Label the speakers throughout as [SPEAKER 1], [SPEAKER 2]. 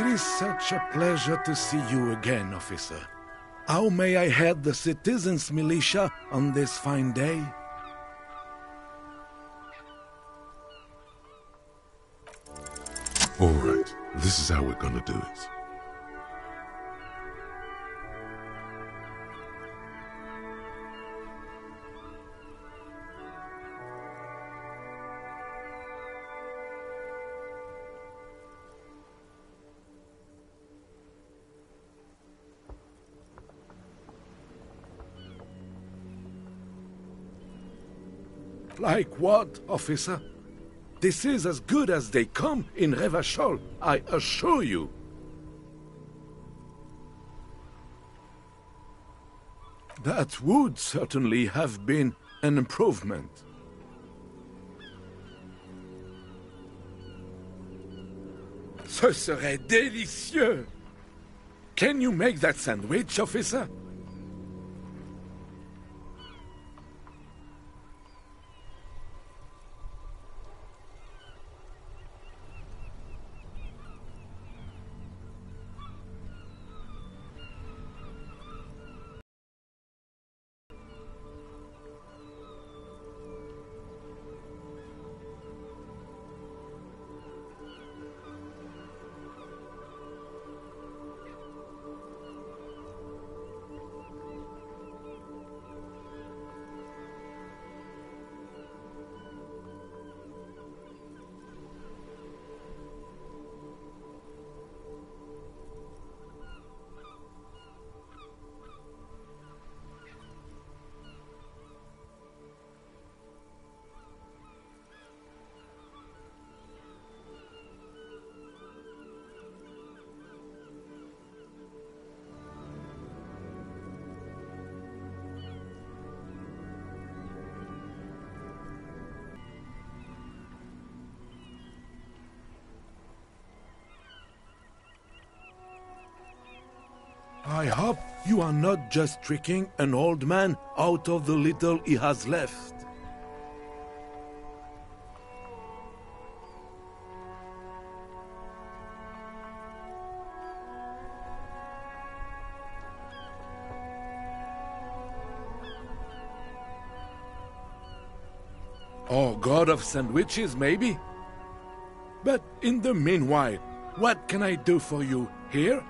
[SPEAKER 1] It is such a pleasure to see you again, officer. How may I head the citizens' militia on this fine day?
[SPEAKER 2] All right, this is how we're gonna do it.
[SPEAKER 1] Like what, officer? This is as good as they come in Revachol, I assure you. That would certainly have been an improvement. Ce serait délicieux! Can you make that sandwich, officer? I hope you are not just tricking an old man out of the little he has left. Oh, god of sandwiches, maybe? But in the meanwhile, what can I do for you here?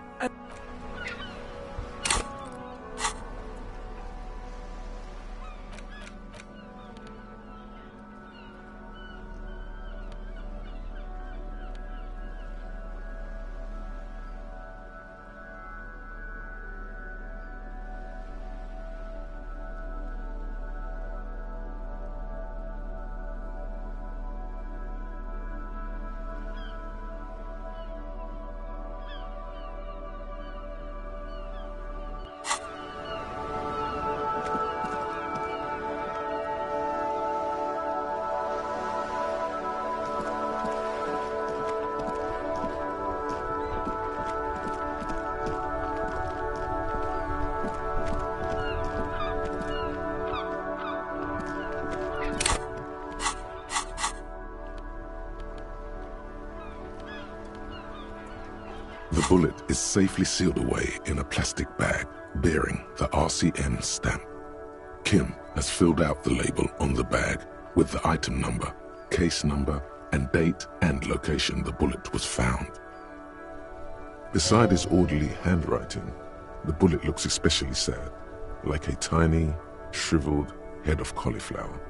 [SPEAKER 2] The bullet is safely sealed away in a plastic bag bearing the RCM stamp. Kim has filled out the label on the bag with the item number, case number, and date and location the bullet was found. Beside his orderly handwriting, the bullet looks especially sad, like a tiny, shriveled head of cauliflower.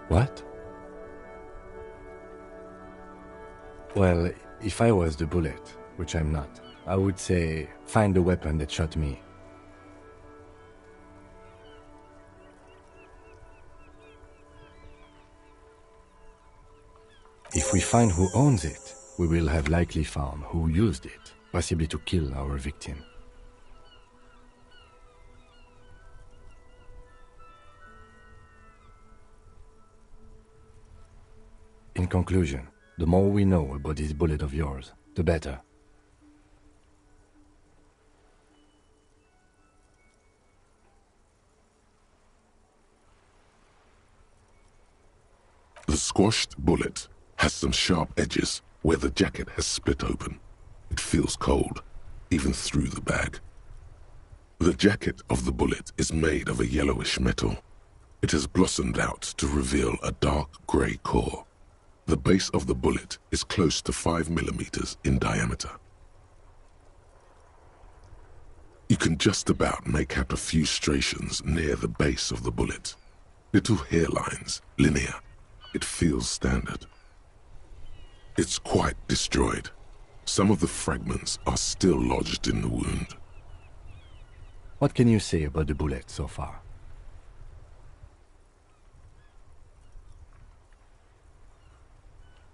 [SPEAKER 3] What? Well, if I was the bullet, which I'm not, I would say, find the weapon that shot me. If we find who owns it, we will have likely found who used it, possibly to kill our victim. In conclusion, the more we know about this bullet of yours, the better.
[SPEAKER 2] The squashed bullet has some sharp edges where the jacket has split open. It feels cold, even through the bag. The jacket of the bullet is made of a yellowish metal. It has blossomed out to reveal a dark grey core. The base of the bullet is close to 5 millimeters in diameter. You can just about make out a few striations near the base of the bullet. Little hairlines, linear. It feels standard. It's quite destroyed. Some of the fragments are still lodged in the wound.
[SPEAKER 3] What can you say about the bullet so far?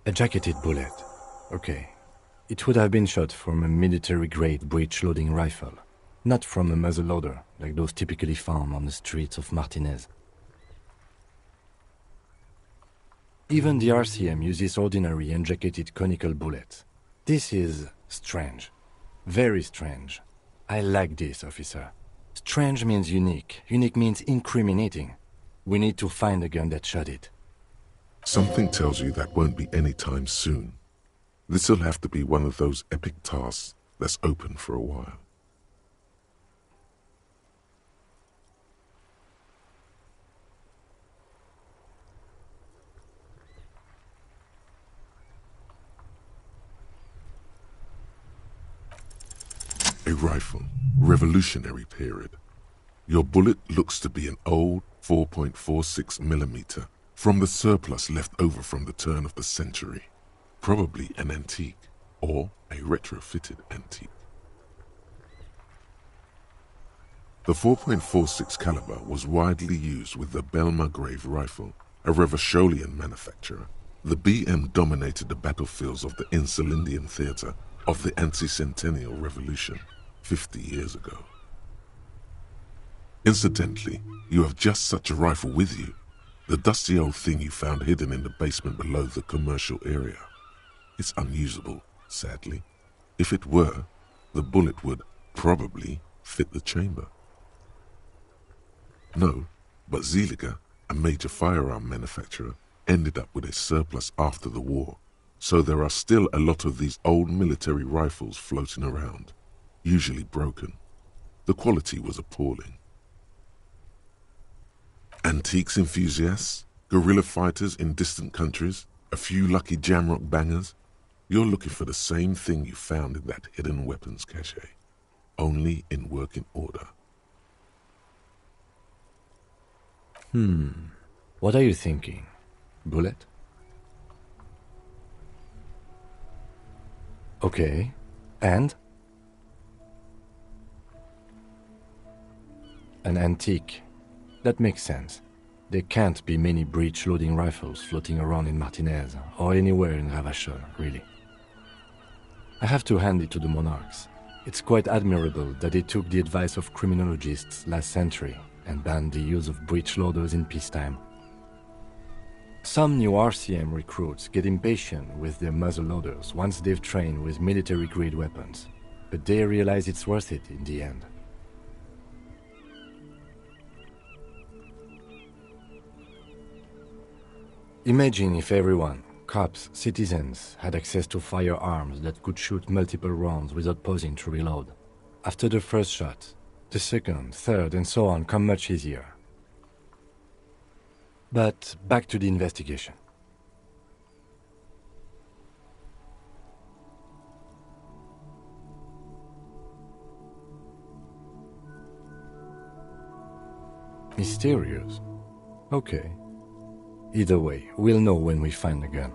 [SPEAKER 3] A jacketed bullet. Okay. It would have been shot from a military-grade breech-loading rifle, not from a muzzleloader like those typically found on the streets of Martinez. Even the RCM uses ordinary unjacketed conical bullets. This is strange. Very strange. I like this, officer. Strange means unique. Unique means incriminating. We need to find the gun that shot it.
[SPEAKER 2] Something tells you that won't be any time soon. This'll have to be one of those epic tasks that's open for a while. A rifle, revolutionary period. Your bullet looks to be an old 4.46 millimeter from the surplus left over from the turn of the century. Probably an antique or a retrofitted antique. The 4.46 caliber was widely used with the Belmargrave rifle, a Revacholian manufacturer. The BM dominated the battlefields of the Insulindian theater of the anti-centennial revolution 50 years ago. Incidentally, you have just such a rifle with you, the dusty old thing you found hidden in the basement below the commercial area. It's unusable, sadly. If it were, the bullet would probably fit the chamber. No, but Zeliger, a major firearm manufacturer, ended up with a surplus after the war, so there are still a lot of these old military rifles floating around, usually broken. The quality was appalling. Antiques enthusiasts, guerrilla fighters in distant countries, a few lucky jamrock bangers, you're looking for the same thing you found in that hidden weapons cache, only in working order.
[SPEAKER 3] What are you thinking? Bullet? Okay, and? An antique. That makes sense. There can't be many breech-loading rifles floating around in Martinez, or anywhere in Ravachol, really. I have to hand it to the monarchs. It's quite admirable that they took the advice of criminologists last century and banned the use of breech-loaders in peacetime. Some new RCM recruits get impatient with their muzzleloaders once they've trained with military-grade weapons, but they realize it's worth it in the end. Imagine if everyone, cops, citizens, had access to firearms that could shoot multiple rounds without pausing to reload. After the first shot, the second, third, and so on come much easier. But back to the investigation. Mysterious? Okay. Either way, we'll know when we find the gun.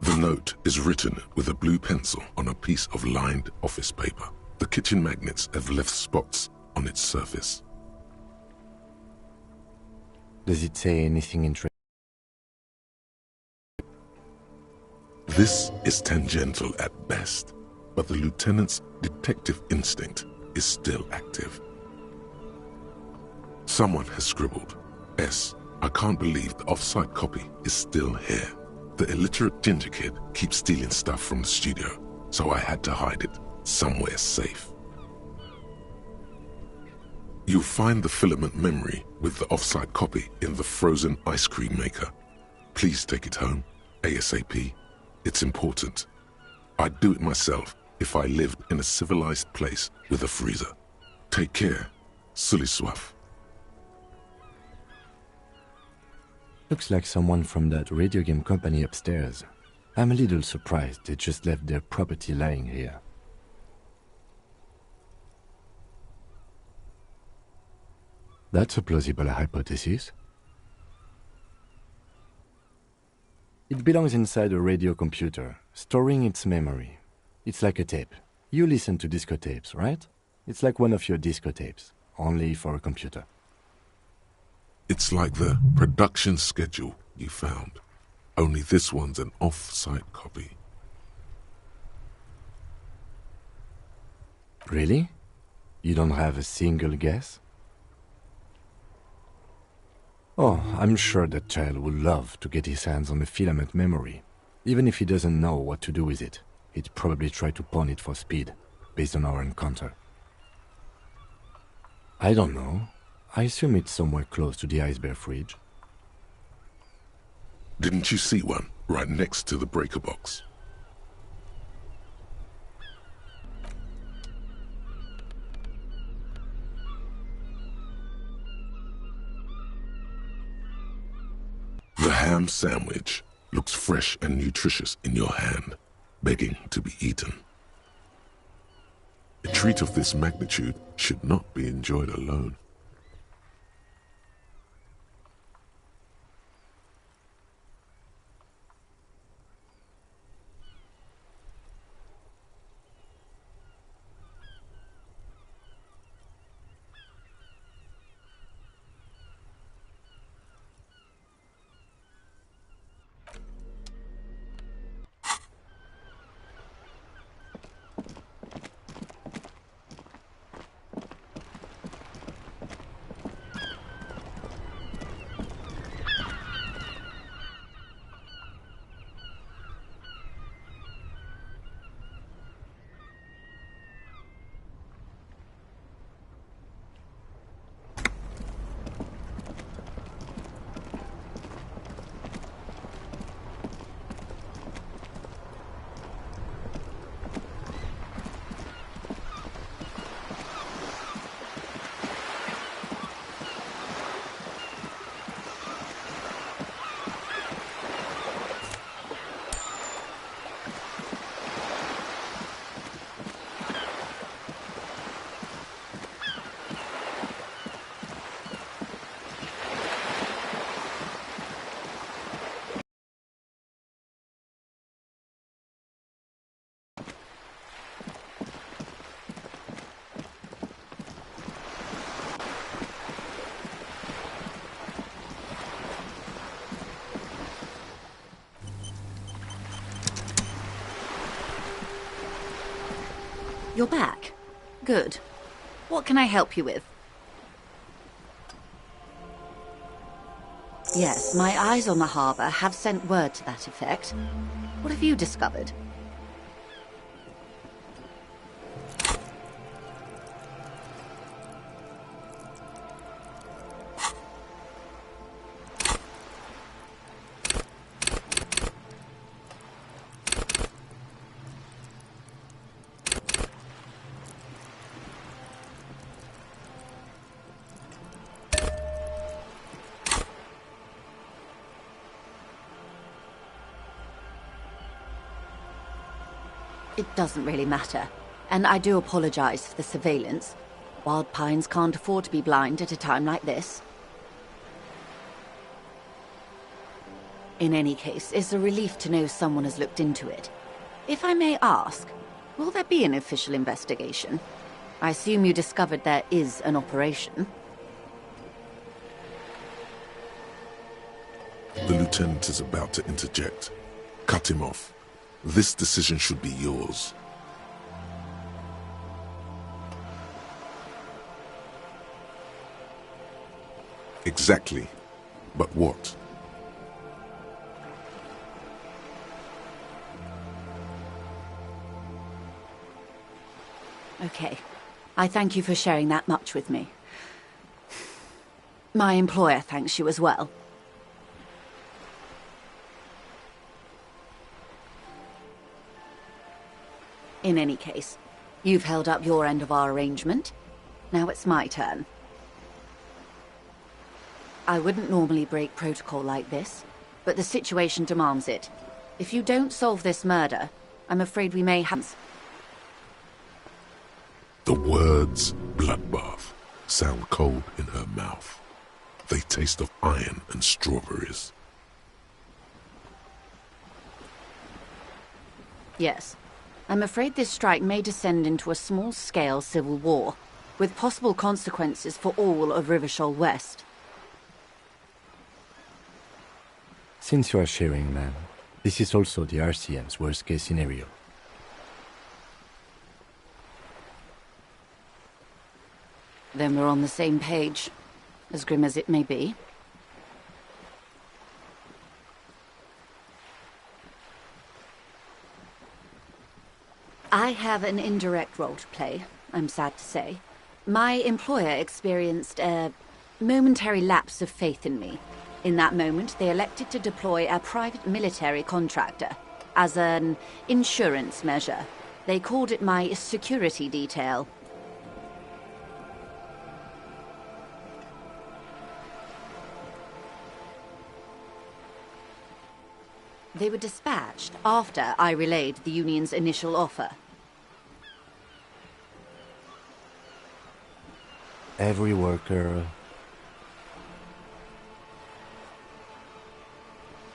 [SPEAKER 2] The note is written with a blue pencil on a piece of lined office paper. The kitchen magnets have left spots on its surface.
[SPEAKER 3] Does it say anything interesting?
[SPEAKER 2] This is tangential at best, but the lieutenant's detective instinct is still active. Someone has scribbled, S. I can't believe the off-site copy is still here. The illiterate ginger kid keeps stealing stuff from the studio, so I had to hide it somewhere safe. You'll find the filament memory with the off-site copy in the frozen ice cream maker. Please take it home, ASAP. It's important. I'd do it myself if I lived in a civilized place with a freezer. Take care. Sully soif.
[SPEAKER 3] Looks like someone from that radio game company upstairs. I'm a little surprised they just left their property lying here. That's a plausible hypothesis. It belongs inside a radio computer, storing its memory. It's like a tape. You listen to disco tapes, right? It's like one of your disco tapes, only for a computer.
[SPEAKER 2] It's like the production schedule you found. Only this one's an off-site copy.
[SPEAKER 3] Really? You don't have a single guess? Oh, I'm sure that child would love to get his hands on a filament memory. Even if he doesn't know what to do with it, he'd probably try to pawn it for speed, based on our encounter. I don't know. I assume it's somewhere close to the iceberg fridge.
[SPEAKER 2] Didn't you see one right next to the breaker box? The ham sandwich looks fresh and nutritious in your hand, begging to be eaten. A treat of this magnitude should not be enjoyed alone.
[SPEAKER 4] You're back. Good. What can I help you with? Yes, my eyes on the harbour have sent word to that effect. What have you discovered? It doesn't really matter, and I do apologize for the surveillance. Wild Pines can't afford to be blind at a time like this. In any case, it's a relief to know someone has looked into it. If I may ask, will there be an official investigation? I assume you discovered there is an operation.
[SPEAKER 2] The lieutenant is about to interject. Cut him off. This decision should be yours. Exactly. But what?
[SPEAKER 4] Okay. I thank you for sharing that much with me. My employer thanks you as well. In any case, you've held up your end of our arrangement. Now it's my turn. I wouldn't normally break protocol like this, but the situation demands it. If you don't solve this murder, I'm afraid we may have...
[SPEAKER 2] The words bloodbath sound cold in her mouth. They taste of iron and strawberries.
[SPEAKER 4] Yes. I'm afraid this strike may descend into a small-scale civil war, with possible consequences for all of Rivershoal West.
[SPEAKER 3] Since you are sharing, ma'am, this is also the RCM's worst-case scenario.
[SPEAKER 4] Then we're on the same page, as grim as it may be. I have an indirect role to play, I'm sad to say. My employer experienced a momentary lapse of faith in me. In that moment, they elected to deploy a private military contractor as an insurance measure. They called it my security detail. They were dispatched after I relayed the Union's initial offer.
[SPEAKER 3] Every worker...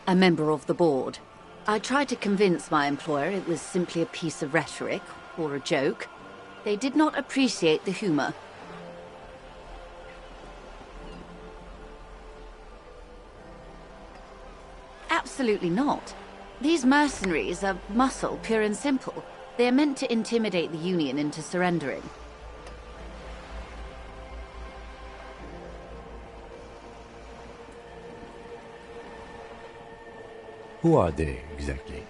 [SPEAKER 4] A member of the board. I tried to convince my employer it was simply a piece of rhetoric, or a joke. They did not appreciate the humor. Absolutely not. These mercenaries are muscle, pure and simple. They are meant to intimidate the Union into surrendering.
[SPEAKER 3] Who are they, exactly?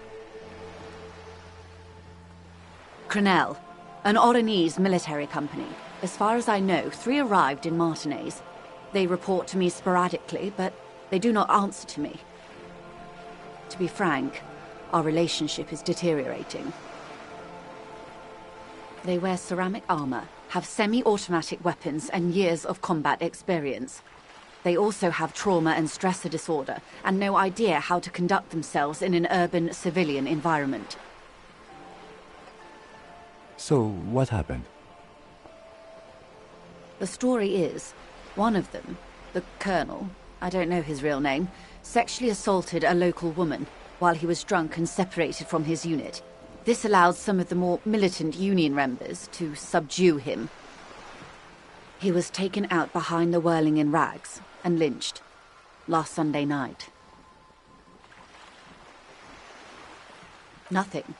[SPEAKER 4] Crenell, an Oranese military company. As far as I know, 3 arrived in Martinez. They report to me sporadically, but they do not answer to me. To be frank, our relationship is deteriorating. They wear ceramic armor, have semi-automatic weapons, and years of combat experience. They also have trauma and stressor disorder, and no idea how to conduct themselves in an urban civilian environment.
[SPEAKER 3] So, what happened?
[SPEAKER 4] The story is, one of them, the colonel, I don't know his real name, sexually assaulted a local woman while he was drunk and separated from his unit. This allowed some of the more militant Union members to subdue him. He was taken out behind the whirling in rags and lynched last Sunday night. Nothing.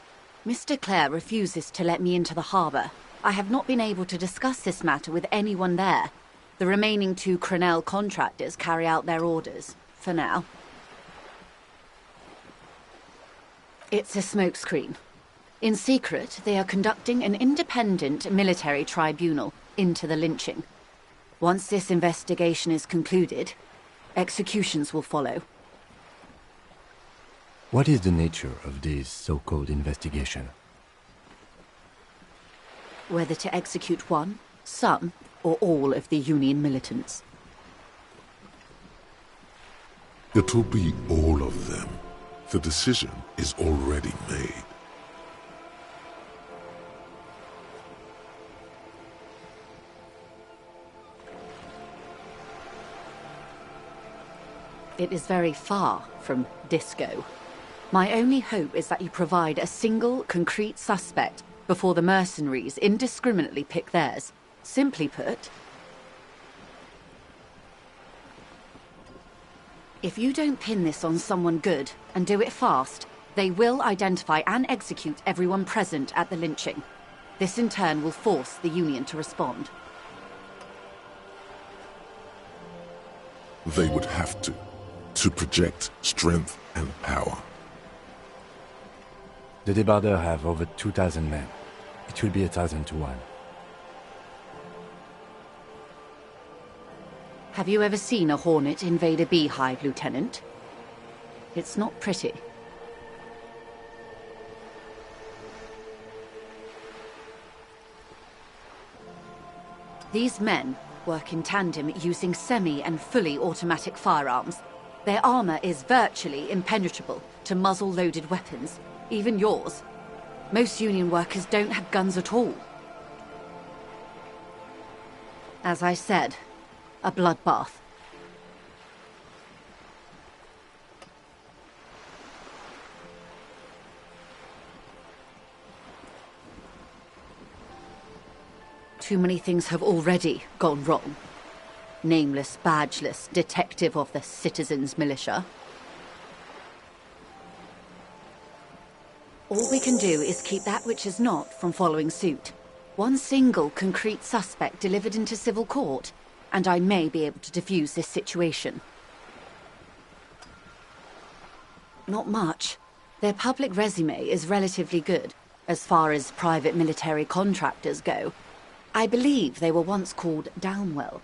[SPEAKER 4] Mr. Clare refuses to let me into the harbour. I have not been able to discuss this matter with anyone there. The remaining 2 Crenell contractors carry out their orders, for now. It's a smokescreen. In secret, they are conducting an independent military tribunal into the lynching. Once this investigation is concluded, executions will follow.
[SPEAKER 3] What is the nature of this so-called investigation?
[SPEAKER 4] Whether to execute one, some, or all of the Union militants.
[SPEAKER 2] It will be all of them. The decision is already made.
[SPEAKER 4] It is very far from disco. My only hope is that you provide a single, concrete suspect before the mercenaries indiscriminately pick theirs. Simply put, if you don't pin this on someone good, and do it fast, they will identify and execute everyone present at the lynching. This in turn will force the Union to respond.
[SPEAKER 2] They would have to project strength and power.
[SPEAKER 3] The Debardeurs have over 2,000 men. It will be 1,000 to 1.
[SPEAKER 4] Have you ever seen a hornet invade a beehive, Lieutenant? It's not pretty. These men work in tandem using semi- and fully automatic firearms. Their armor is virtually impenetrable to muzzle-loaded weapons, even yours. Most Union workers don't have guns at all. As I said, a bloodbath. Too many things have already gone wrong. Nameless, badgeless detective of the Citizens Militia. All we can do is keep that which is not from following suit. One single concrete suspect delivered into civil court, and I may be able to defuse this situation. Not much. Their public resume is relatively good, as far as private military contractors go. I believe they were once called Downwell.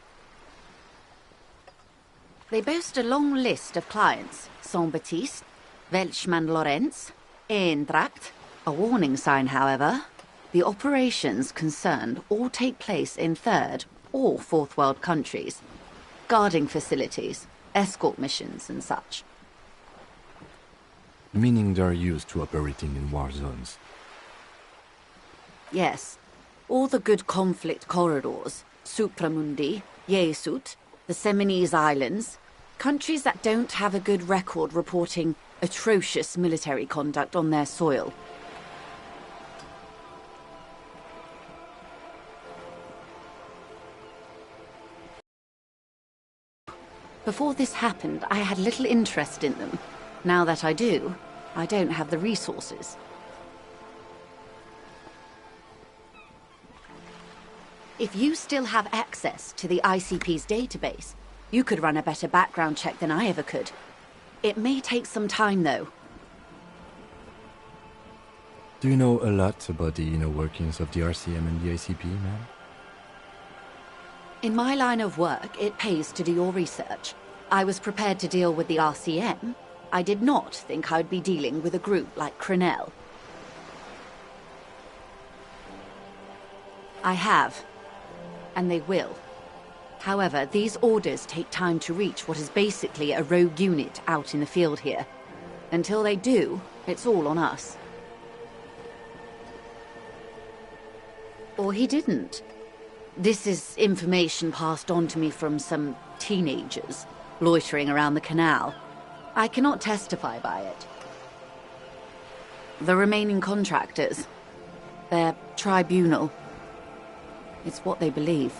[SPEAKER 4] They boast a long list of clients: Saint-Baptiste, Welchman-Lorenz, Eendracht. A warning sign, however. The operations concerned all take place in third or fourth world countries. Guarding facilities, escort missions and such.
[SPEAKER 3] Meaning they're used to operating in war zones.
[SPEAKER 4] Yes. All the good conflict corridors, Supramundi, Yesut, the Seminese Islands, countries that don't have a good record reporting atrocious military conduct on their soil. Before this happened, I had little interest in them. Now that I do, I don't have the resources. If you still have access to the ICP's database, you could run a better background check than I ever could. It may take some time, though.
[SPEAKER 3] Do you know a lot about the inner workings of the RCM and the ICP, ma'am?
[SPEAKER 4] In my line of work, it pays to do your research. I was prepared to deal with the RCM. I did not think I would be dealing with a group like Crenel. I have. And they will. However, these orders take time to reach what is basically a rogue unit out in the field here. Until they do, it's all on us. Or he didn't. This is information passed on to me from some teenagers loitering around the canal. I cannot testify by it. The remaining contractors, their tribunal. It's what they believe.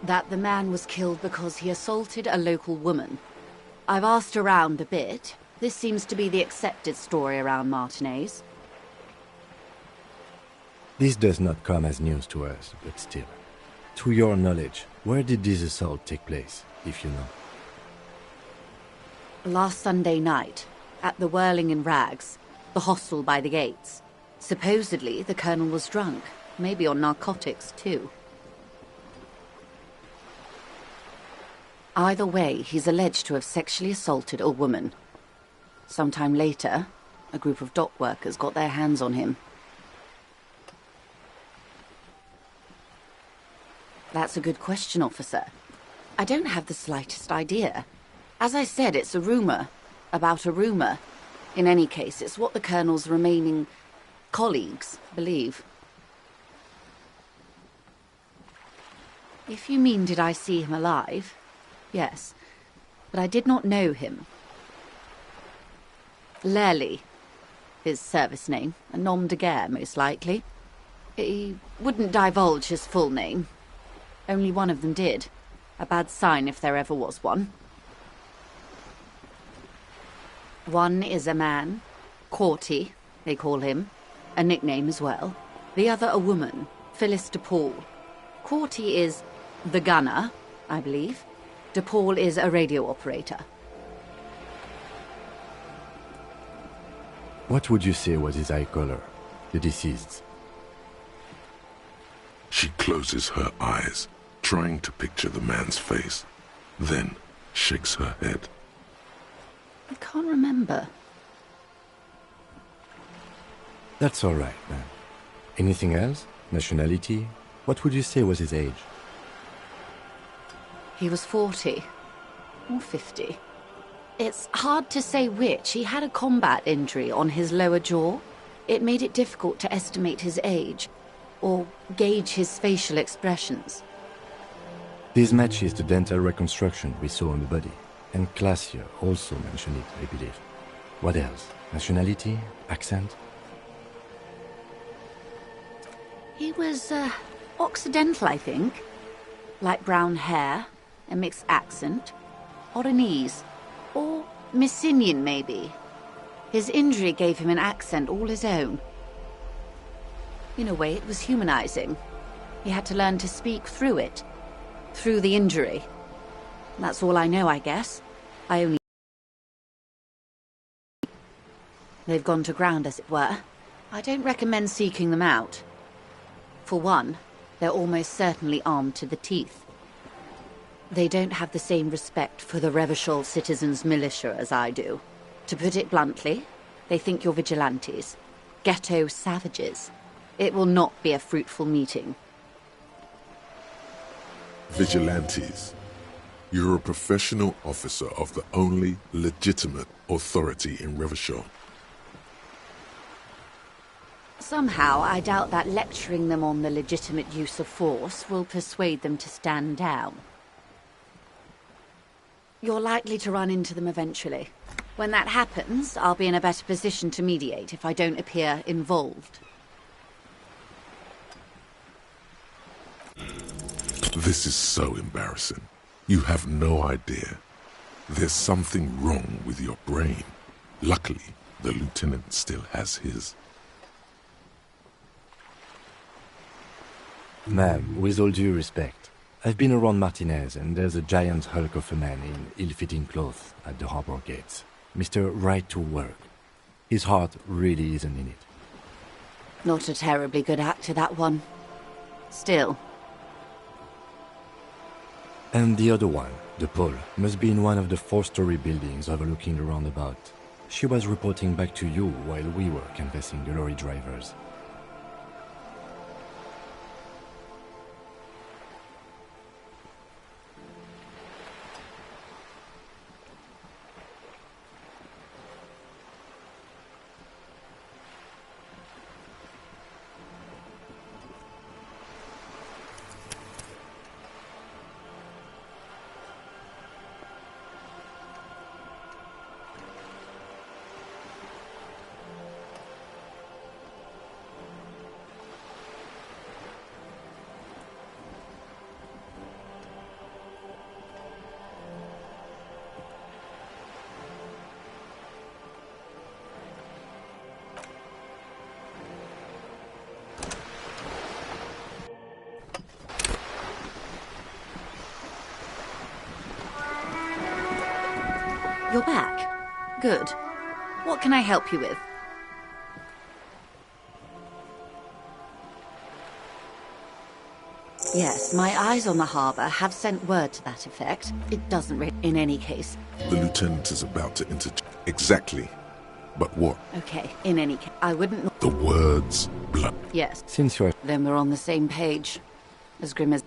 [SPEAKER 4] That the man was killed because he assaulted a local woman. I've asked around a bit. This seems to be the accepted story around Martinez.
[SPEAKER 3] This does not come as news to us, but still. To your knowledge, where did this assault take place, if you know?
[SPEAKER 4] Last Sunday night, at the Whirling in Rags, the hostel by the gates. Supposedly, the colonel was drunk. Maybe on narcotics, too. Either way, he's alleged to have sexually assaulted a woman. Sometime later, a group of dock workers got their hands on him. That's a good question, officer. I don't have the slightest idea. As I said, it's a rumor. About a rumor. In any case, it's what the colonel's remaining colleagues believe. If you mean did I see him alive, yes, but I did not know him. Lely, his service name, a nom de guerre, most likely. He wouldn't divulge his full name. Only one of them did. A bad sign if there ever was one. One is a man, Corty, they call him, a nickname as well. The other a woman, Phyllis DePaul. Corty is the gunner, I believe. DePaul is a radio operator.
[SPEAKER 3] What would you say was his eye color, the deceased's?
[SPEAKER 2] She closes her eyes, trying to picture the man's face, then shakes her head.
[SPEAKER 4] I can't remember.
[SPEAKER 3] That's all right, then. Anything else? Nationality? What would you say was his age?
[SPEAKER 4] He was 40. Or 50. It's hard to say which. He had a combat injury on his lower jaw. It made it difficult to estimate his age, or gauge his facial expressions.
[SPEAKER 3] This matches the dental reconstruction we saw on the body, and Classier also mentioned it, I believe. What else? Nationality? Accent?
[SPEAKER 4] He was, Occidental, I think. Light brown hair, a mixed accent, Oranese, or Messinian, maybe. His injury gave him an accent all his own. In a way, it was humanizing. He had to learn to speak through it, through the injury. That's all I know, I guess. They've gone to ground, as it were. I don't recommend seeking them out. For one, they're almost certainly armed to the teeth. They don't have the same respect for the Revachol citizens' militia as I do. To put it bluntly, they think you're vigilantes. Ghetto savages. It will not be a fruitful meeting.
[SPEAKER 2] Vigilantes. You're a professional officer of the only legitimate authority in Revachol.
[SPEAKER 4] Somehow, I doubt that lecturing them on the legitimate use of force will persuade them to stand down. You're likely to run into them eventually. When that happens, I'll be in a better position to mediate if I don't appear involved.
[SPEAKER 2] This is so embarrassing. You have no idea. There's something wrong with your brain. Luckily, the lieutenant still has his.
[SPEAKER 3] Ma'am, with all due respect, I've been around Martinez, and there's a giant hulk of a man in ill-fitting clothes at the harbor gates. Mr. Right to Work. His heart really isn't in it.
[SPEAKER 4] Not a terribly good actor, that one. Still.
[SPEAKER 3] And the other one, the Pole, must be in one of the 4-story buildings overlooking the roundabout. She was reporting back to you while we were canvassing the lorry drivers.
[SPEAKER 4] You're back. Good. What can I help you with? Yes, my eyes on the harbor have sent word to that effect. It doesn't in any case.
[SPEAKER 2] The lieutenant is about to enter. Exactly. But what?
[SPEAKER 4] Okay, in any case, I wouldn't...
[SPEAKER 2] The words blood.
[SPEAKER 4] Yes.
[SPEAKER 3] Since you're...
[SPEAKER 4] Then we're on the same page. As grim as...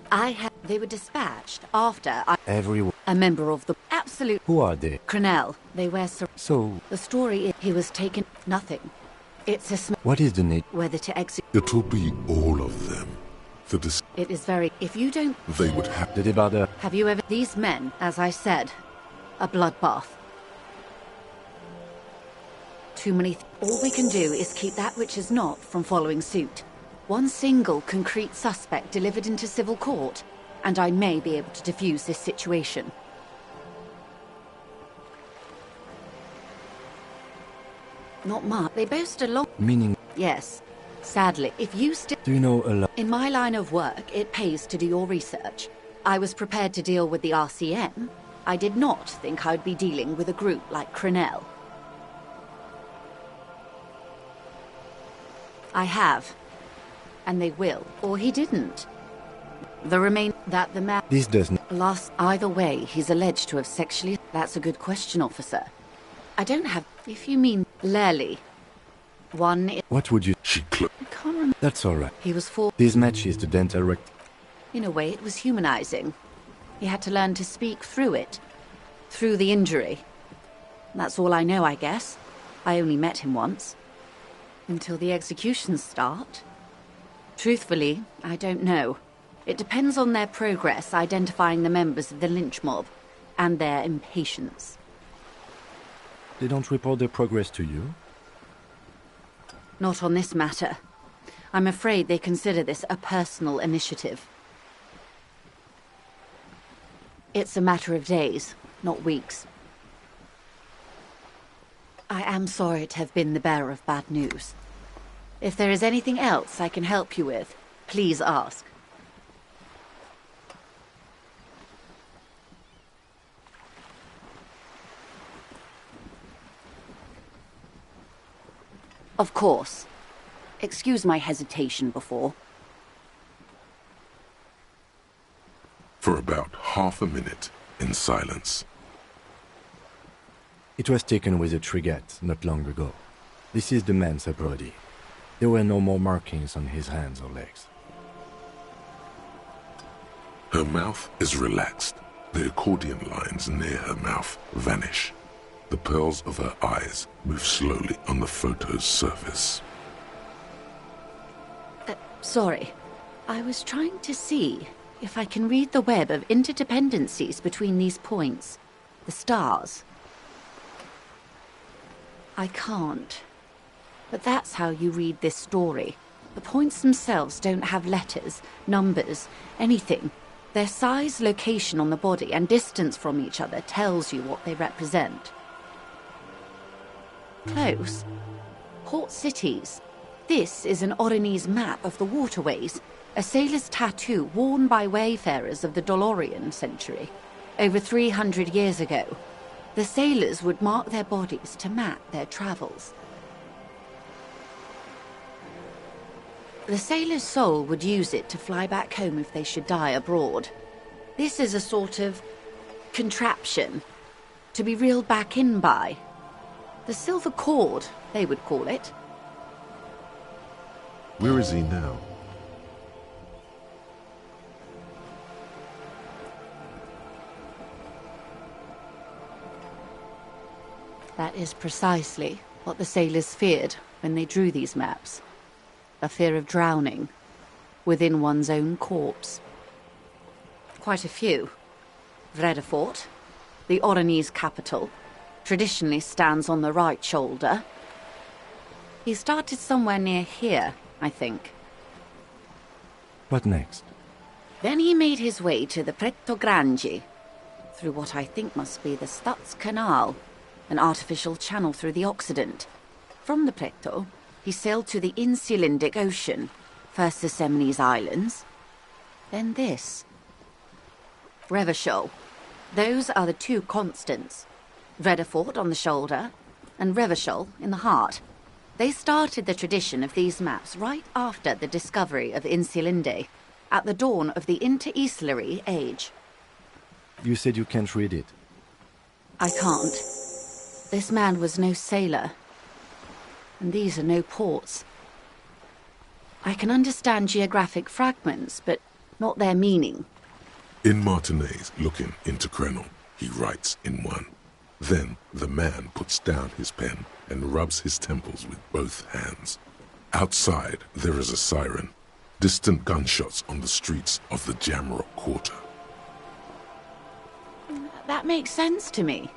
[SPEAKER 4] They were dispatched after
[SPEAKER 3] Everyone...
[SPEAKER 4] a member of the... Absolute...
[SPEAKER 3] Who are they?
[SPEAKER 4] Crenel. They wear...
[SPEAKER 3] So...
[SPEAKER 4] The story is he was taken... Nothing. It's a
[SPEAKER 3] What is the need?
[SPEAKER 4] whether to execute...
[SPEAKER 2] It will be all of them.
[SPEAKER 4] It is very... If you don't...
[SPEAKER 2] They would have...
[SPEAKER 3] The débardeur.
[SPEAKER 4] Have you ever... These men, as I said, a bloodbath. Too many... All we can do is keep that which is not from following suit. One single concrete suspect delivered into civil court, and I may be able to defuse this situation. Not much. They boast a long...
[SPEAKER 3] Meaning...
[SPEAKER 4] Yes. Sadly, if you still...
[SPEAKER 3] Do you know a lot?
[SPEAKER 4] In my line of work, it pays to do your research. I was prepared to deal with the RCM. I did not think I'd be dealing with a group like Crenel. I have. And they will. Or he didn't. The remain that the man
[SPEAKER 3] This does not...
[SPEAKER 4] lost either way, he's alleged to have sexually... That's a good question, officer. I don't have... If you mean Lely. One...
[SPEAKER 3] What would you...
[SPEAKER 2] She
[SPEAKER 4] I can't remember.
[SPEAKER 3] That's all right.
[SPEAKER 4] He was for...
[SPEAKER 3] This matches the dental rect...
[SPEAKER 4] In a way, it was humanizing. He had to learn to speak through it. Through the injury. That's all I know, I guess. I only met him once. Until the executions start. Truthfully, I don't know. It depends on their progress identifying the members of the lynch mob, and their impatience.
[SPEAKER 3] They don't report their progress to you?
[SPEAKER 4] Not on this matter. I'm afraid they consider this a personal initiative. It's a matter of days, not weeks. I am sorry to have been the bearer of bad news. If there is anything else I can help you with, please ask. Of course. Excuse my hesitation before.
[SPEAKER 2] For about half a minute, in silence.
[SPEAKER 3] It was taken with a trigette not long ago. This is the man's body. There were no more markings on his hands or legs.
[SPEAKER 2] Her mouth is relaxed. The accordion lines near her mouth vanish. The pearls of her eyes move slowly on the photo's surface.
[SPEAKER 4] Sorry. I was trying to see if I can read the web of interdependencies between these points. The stars. I can't. But that's how you read this story. The points themselves don't have letters, numbers, anything. Their size, location on the body, and distance from each other tells you what they represent. Close. Port cities. This is an Oronese map of the waterways, a sailor's tattoo worn by wayfarers of the Dolorian century. Over 300 years ago, the sailors would mark their bodies to map their travels. The sailor's soul would use it to fly back home if they should die abroad. This is a sort of contraption to be reeled back in by. The silver cord, they would call it.
[SPEAKER 2] Where is he now?
[SPEAKER 4] That is precisely what the sailors feared when they drew these maps. A fear of drowning within one's own corpse. Quite a few. Vredefort, the Oronese capital, traditionally stands on the right shoulder. He started somewhere near here, I think.
[SPEAKER 3] What next?
[SPEAKER 4] Then he made his way to the Pretto Grande, through what I think must be the Stutz Canal, an artificial channel through the Occident. From the Pretto, he sailed to the Insulindic Ocean, first the Semines Islands, then this. Revachol. Those are the two constants. Vredefort on the shoulder, and Revachol in the heart. They started the tradition of these maps right after the discovery of Insulinde, at the dawn of the Interinsulary Age.
[SPEAKER 3] You said you can't read it.
[SPEAKER 4] I can't. This man was no sailor. And these are no ports. I can understand geographic fragments, but not their meaning.
[SPEAKER 2] In Martinez, looking into Krenel, he writes in one. Then the man puts down his pen and rubs his temples with both hands. Outside, there is a siren. Distant gunshots on the streets of the Jamrock Quarter.
[SPEAKER 4] That makes sense to me.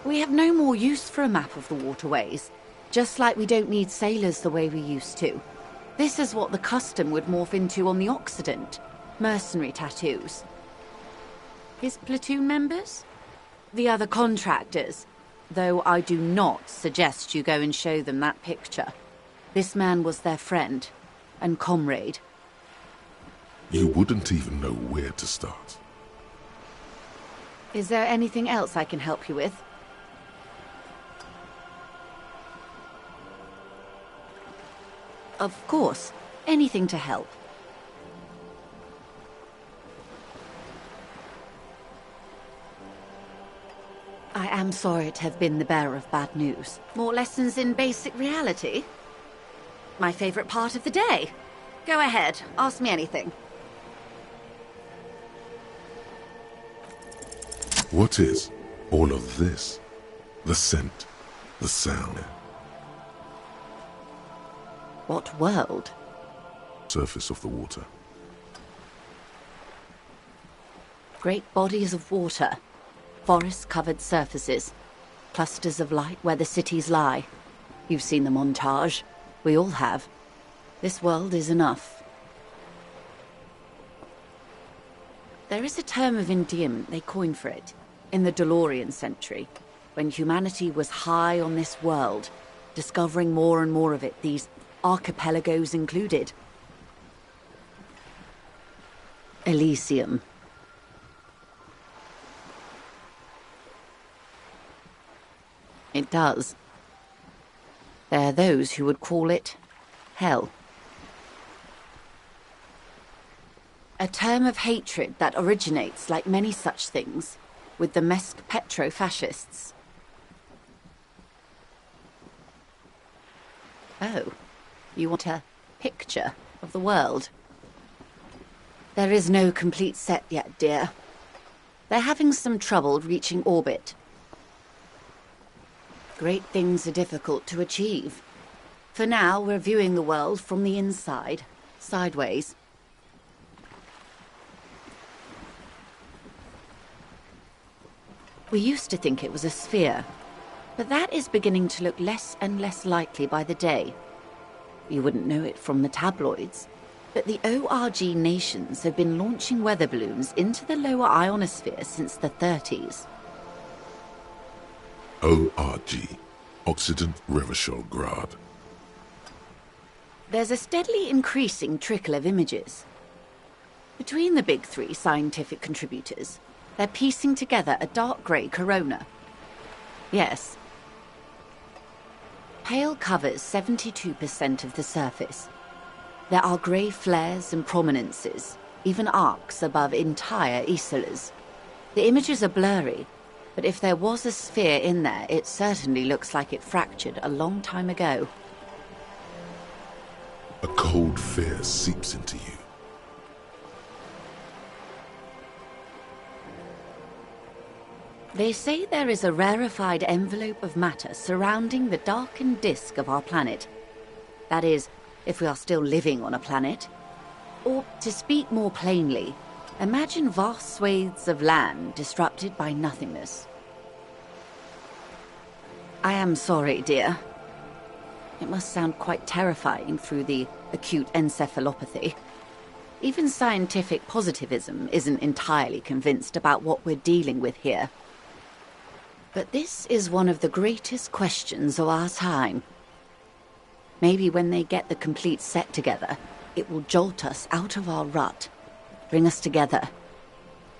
[SPEAKER 4] We have no more use for a map of the waterways, just like we don't need sailors the way we used to. This is what the custom would morph into on the Occident. Mercenary tattoos. His platoon members? The other contractors. Though I do not suggest you go and show them that picture. This man was their friend and comrade.
[SPEAKER 2] You wouldn't even know where to start.
[SPEAKER 4] Is there anything else I can help you with? Of course. Anything to help. I am sorry to have been the bearer of bad news. More lessons in basic reality? My favorite part of the day. Go ahead, ask me anything.
[SPEAKER 2] What is all of this? The scent, the sound.
[SPEAKER 4] What world?
[SPEAKER 2] Surface of the water.
[SPEAKER 4] Great bodies of water. Forest-covered surfaces. Clusters of light where the cities lie. You've seen the montage. We all have. This world is enough. There is a term of endearment they coined for it, in the DeLorean century, when humanity was high on this world, discovering more and more of it, these archipelagos included. Elysium. It does. There are those who would call it hell. A term of hatred that originates, like many such things, with the Mesk petro-fascists. Oh, you want a picture of the world? There is no complete set yet, dear. They're having some trouble reaching orbit. Great things are difficult to achieve. For now, we're viewing the world from the inside, sideways. We used to think it was a sphere, but that is beginning to look less and less likely by the day. You wouldn't know it from the tabloids, but the ORG nations have been launching weather balloons into the lower ionosphere since the 30s.
[SPEAKER 2] ORG, Occident Revachol Grad.
[SPEAKER 4] There's a steadily increasing trickle of images. Between the big three scientific contributors, they're piecing together a dark grey corona. Yes. Pale covers 72% of the surface. There are grey flares and prominences, even arcs above entire isolas. The images are blurry, but if there was a sphere in there, it certainly looks like it fractured a long time ago.
[SPEAKER 2] A cold fear seeps into you.
[SPEAKER 4] They say there is a rarefied envelope of matter surrounding the darkened disk of our planet. That is, if we are still living on a planet. Or, to speak more plainly, imagine vast swathes of land disrupted by nothingness. I am sorry, dear. It must sound quite terrifying through the acute encephalopathy. Even scientific positivism isn't entirely convinced about what we're dealing with here. But this is one of the greatest questions of our time. Maybe when they get the complete set together, it will jolt us out of our rut, bring us together,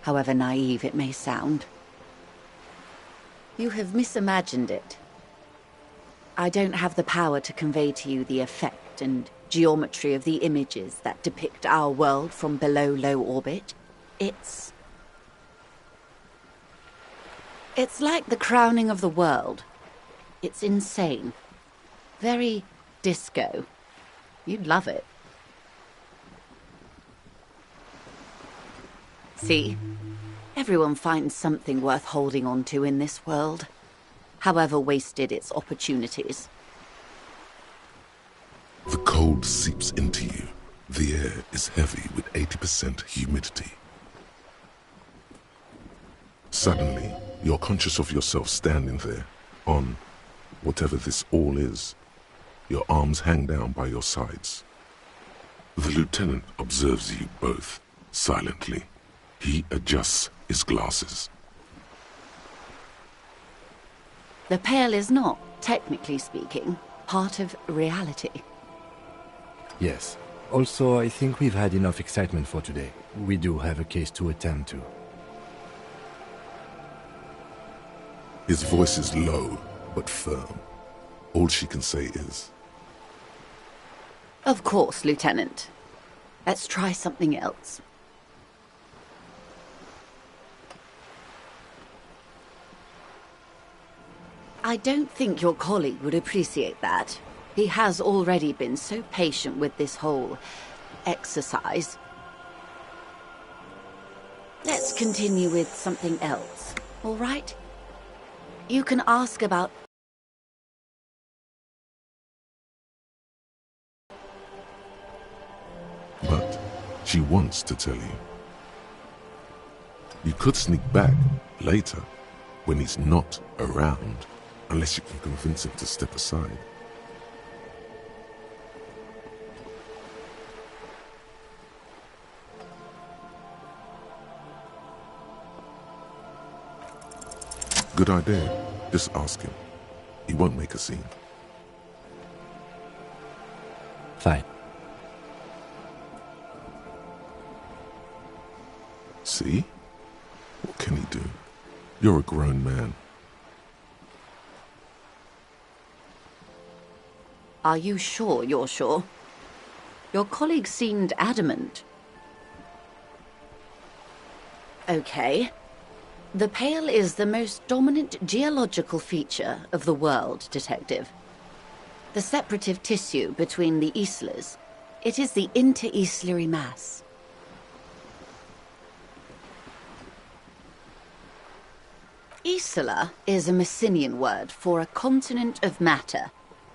[SPEAKER 4] however naive it may sound. You have misimagined it. I don't have the power to convey to you the effect and geometry of the images that depict our world from below low orbit. It's like the crowning of the world. It's insane. Very disco. You'd love it. See? Everyone finds something worth holding on to in this world, however wasted its opportunities.
[SPEAKER 2] The cold seeps into you. The air is heavy with 80% humidity. Suddenly, you're conscious of yourself standing there, on whatever this all is. Your arms hang down by your sides. The lieutenant observes you both, silently. He adjusts his glasses.
[SPEAKER 4] The Pale is not, technically speaking, part of reality.
[SPEAKER 3] Yes. Also, I think we've had enough excitement for today. We do have a case to attend to.
[SPEAKER 2] His voice is low, but firm. All she can say is,
[SPEAKER 4] Of course, Lieutenant. Let's try something else. I don't think your colleague would appreciate that. He has already been so patient with this whole exercise. Let's continue with something else, all right? You can ask about...
[SPEAKER 2] But she wants to tell you. You could sneak back later, when he's not around, unless you can convince him to step aside. Good idea. Just ask him. He won't make a scene.
[SPEAKER 3] Fine.
[SPEAKER 2] See? What can he do? You're a grown man.
[SPEAKER 4] Are you sure you're sure? Your colleague seemed adamant. Okay. The Pale is the most dominant geological feature of the world, Detective. The separative tissue between the islas. It is the inter-islary mass. Isla is a Messinian word for a continent of matter,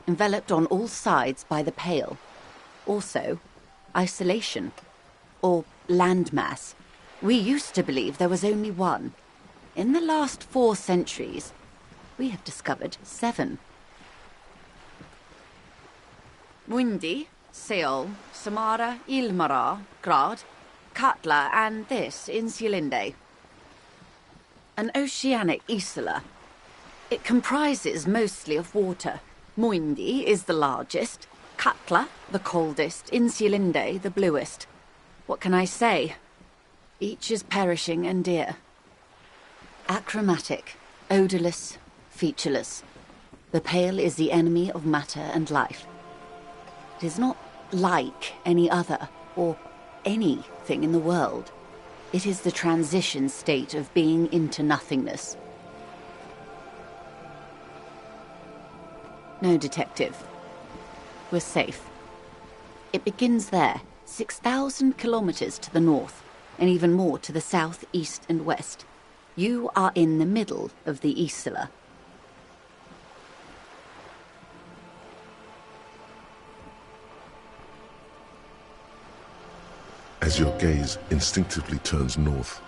[SPEAKER 4] enveloped on all sides by the Pale. Also, isolation, or landmass. We used to believe there was only one. In the last 4 centuries, we have discovered 7. Mundi, Seol, Samara, Ilmara, Grad, Katla, and this, Insulinde. An oceanic isla. It comprises mostly of water. Muindi is the largest, Katla the coldest, Insulinde the bluest. What can I say? Each is perishing and dear. Achromatic, odorless, featureless. The Pale is the enemy of matter and life. It is not like any other, or anything in the world. It is the transition state of being into nothingness. No, Detective. We're safe. It begins there, 6,000 kilometers to the north, and even more to the south, east, and west. You are in the middle of the Isla.
[SPEAKER 2] As your gaze instinctively turns north,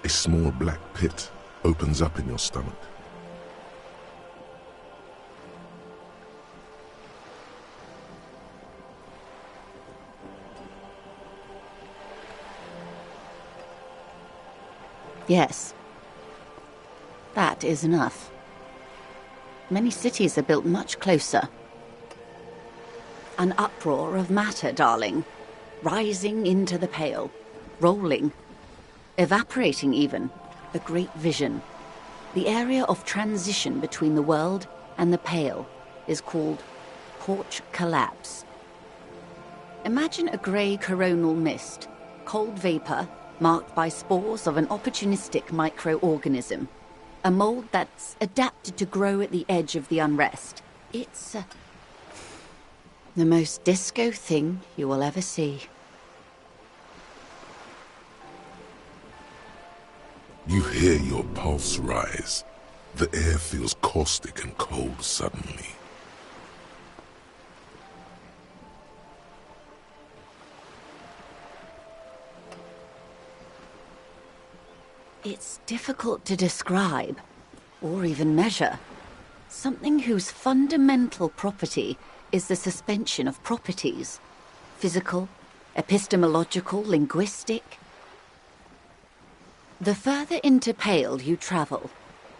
[SPEAKER 2] a small black pit opens up in your stomach.
[SPEAKER 4] Yes. That is enough. Many cities are built much closer. An uproar of matter, darling. Rising into the Pale. Rolling. Evaporating even. A great vision. The area of transition between the world and the Pale is called Porch Collapse. Imagine a grey coronal mist. Cold vapor marked by spores of an opportunistic microorganism. A mold that's adapted to grow at the edge of the unrest. It's the most disco thing you will ever see.
[SPEAKER 2] You hear your pulse rise. The air feels caustic and cold suddenly.
[SPEAKER 4] It's difficult to describe, or even measure. Something whose fundamental property is the suspension of properties. Physical, epistemological, linguistic. The further into Pale you travel,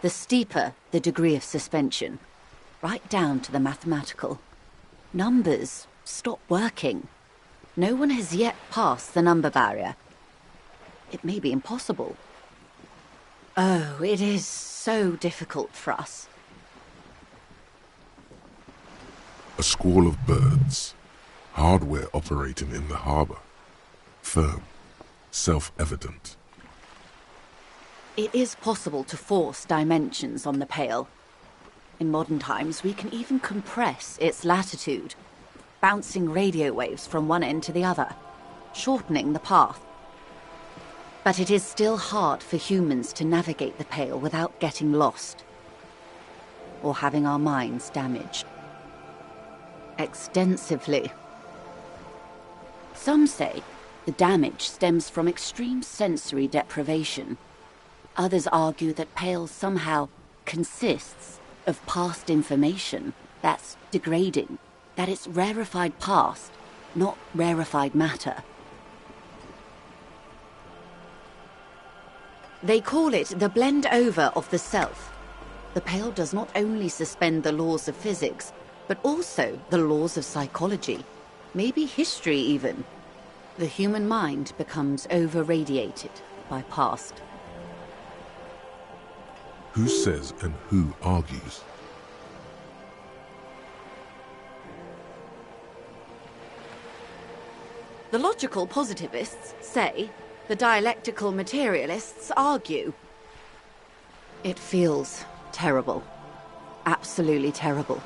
[SPEAKER 4] the steeper the degree of suspension, right down to the mathematical. Numbers stop working. No one has yet passed the number barrier. It may be impossible. Oh, it is so difficult for us.
[SPEAKER 2] A squall of birds. Hardware operating in the harbor. Firm. Self-evident.
[SPEAKER 4] It is possible to force dimensions on the Pale. In modern times, we can even compress its latitude, bouncing radio waves from one end to the other, shortening the path. But it is still hard for humans to navigate the Pale without getting lost, or having our minds damaged. Extensively. Some say the damage stems from extreme sensory deprivation. Others argue that Pale somehow consists of past information that's degrading, that it's rarefied past, not rarefied matter. They call it the blend over of the self. The Pale does not only suspend the laws of physics, but also the laws of psychology, maybe history even. The human mind becomes over-radiated by past.
[SPEAKER 2] Who says and who argues?
[SPEAKER 4] The logical positivists say, the dialectical materialists argue. It feels terrible. Absolutely terrible.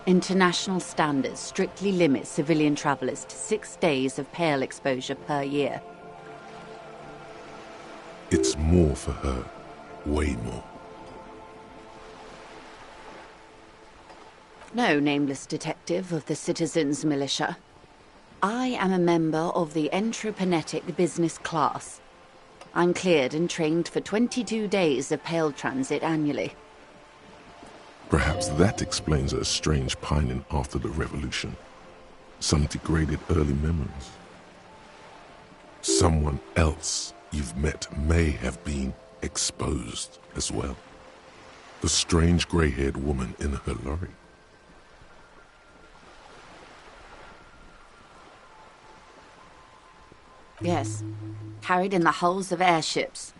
[SPEAKER 4] International standards strictly limit civilian travelers to 6 days of Pale exposure per year.
[SPEAKER 2] It's more for her. Way more.
[SPEAKER 4] No, nameless detective of the Citizens Militia. I am a member of the Entropanetic Business Class. I'm cleared and trained for 22 days of Pale transit annually.
[SPEAKER 2] Perhaps that explains her strange pining after the revolution. Some degraded early memories. Someone else you've met may have been exposed as well. The strange grey-haired woman in her lorry.
[SPEAKER 4] Yes, carried in the hulls of airships.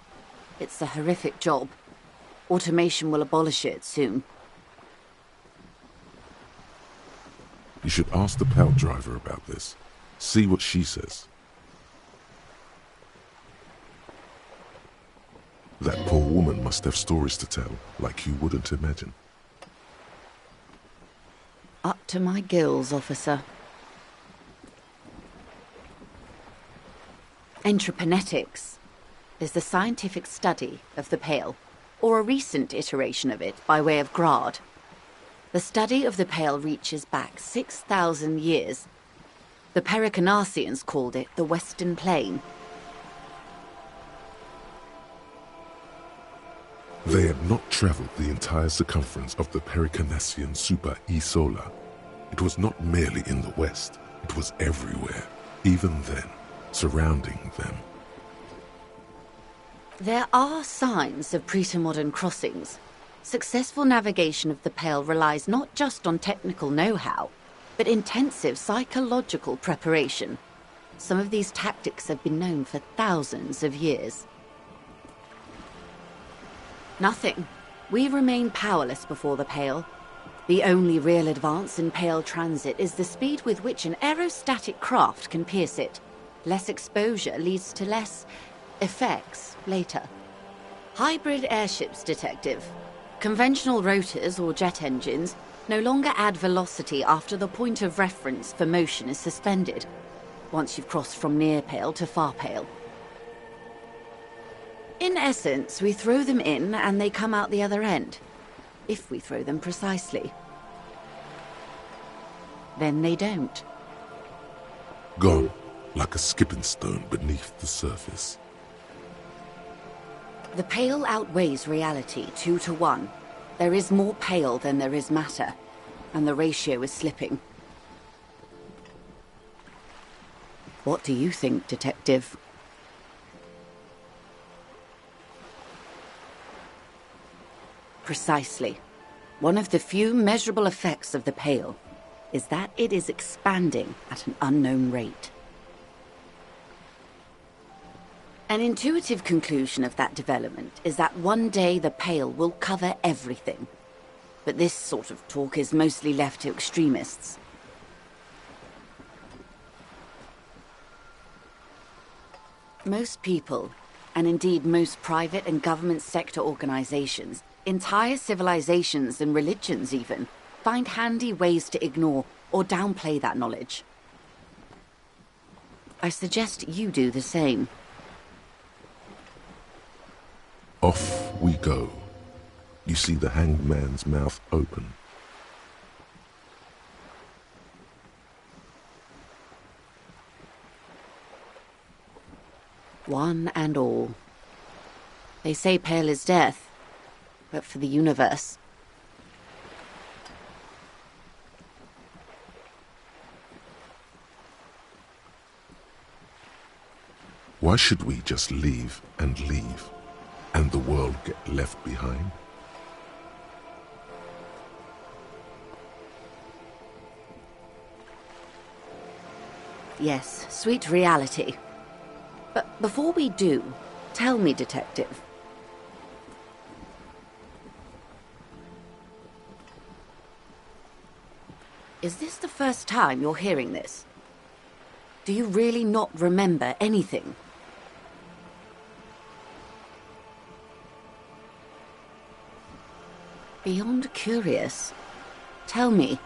[SPEAKER 4] It's a horrific job. Automation will abolish it soon.
[SPEAKER 2] You should ask the Pale driver about this. See what she says. That poor woman must have stories to tell, like you wouldn't imagine.
[SPEAKER 4] Up to my gills, officer. Entropanetics is the scientific study of the Pale, or a recent iteration of it by way of grad. The study of the Pale reaches back 6,000 years. The Pericarnassians called it the Western Plain.
[SPEAKER 2] They had not traveled the entire circumference of the Pericarnassian Super E-Solar. It was not merely in the west, it was everywhere, even then, surrounding them.
[SPEAKER 4] There are signs of pre-modern crossings. Successful navigation of the Pale relies not just on technical know-how, but intensive psychological preparation. Some of these tactics have been known for thousands of years. Nothing. We remain powerless before the Pale. The only real advance in Pale transit is the speed with which an aerostatic craft can pierce it. Less exposure leads to less effects later. Hybrid airships, detective. Conventional rotors or jet engines no longer add velocity after the point of reference for motion is suspended, once you've crossed from near Pale to far Pale. In essence, we throw them in and they come out the other end, if we throw them precisely. Then they don't.
[SPEAKER 2] Gone, like a skipping stone beneath the surface.
[SPEAKER 4] The Pale outweighs reality 2 to 1. There is more Pale than there is matter, and the ratio is slipping. What do you think, detective? Precisely. One of the few measurable effects of the Pale is that it is expanding at an unknown rate. An intuitive conclusion of that development is that one day the Pale will cover everything. But this sort of talk is mostly left to extremists. Most people and indeed most private and government sector organizations, entire civilizations and religions even, find handy ways to ignore or downplay that knowledge. I suggest you do the same.
[SPEAKER 2] Off we go. You see the hanged man's mouth open.
[SPEAKER 4] One and all. They say pale as death, but for the universe.
[SPEAKER 2] Why should we just leave, and the world get left behind?
[SPEAKER 4] Yes, sweet reality. But before we do, tell me, Detective. Is this the first time you're hearing this? Do you really not remember anything? Beyond curious. Tell me,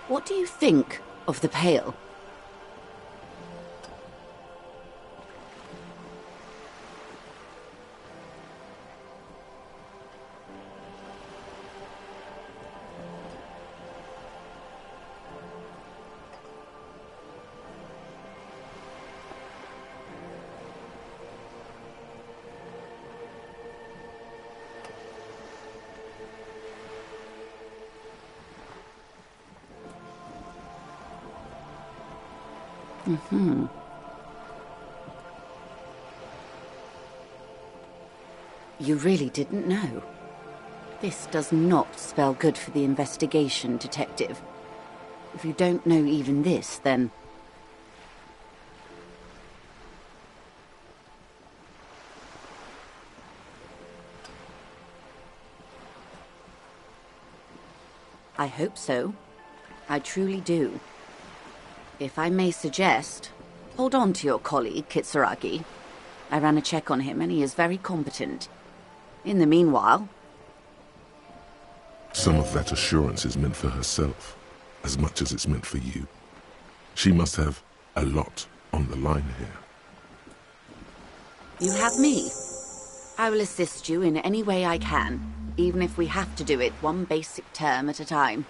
[SPEAKER 4] what do you think of the Pale? You really didn't know. This does not spell good for the investigation, Detective. If you don't know even this, then... I hope so. I truly do. If I may suggest, hold on to your colleague, Kitsuragi. I ran a check on him and he is very competent. In the meanwhile...
[SPEAKER 2] Some of that assurance is meant for herself, as much as it's meant for you. She must have a lot on the line here.
[SPEAKER 4] You have me. I will assist you in any way I can, even if we have to do it one basic term at a time.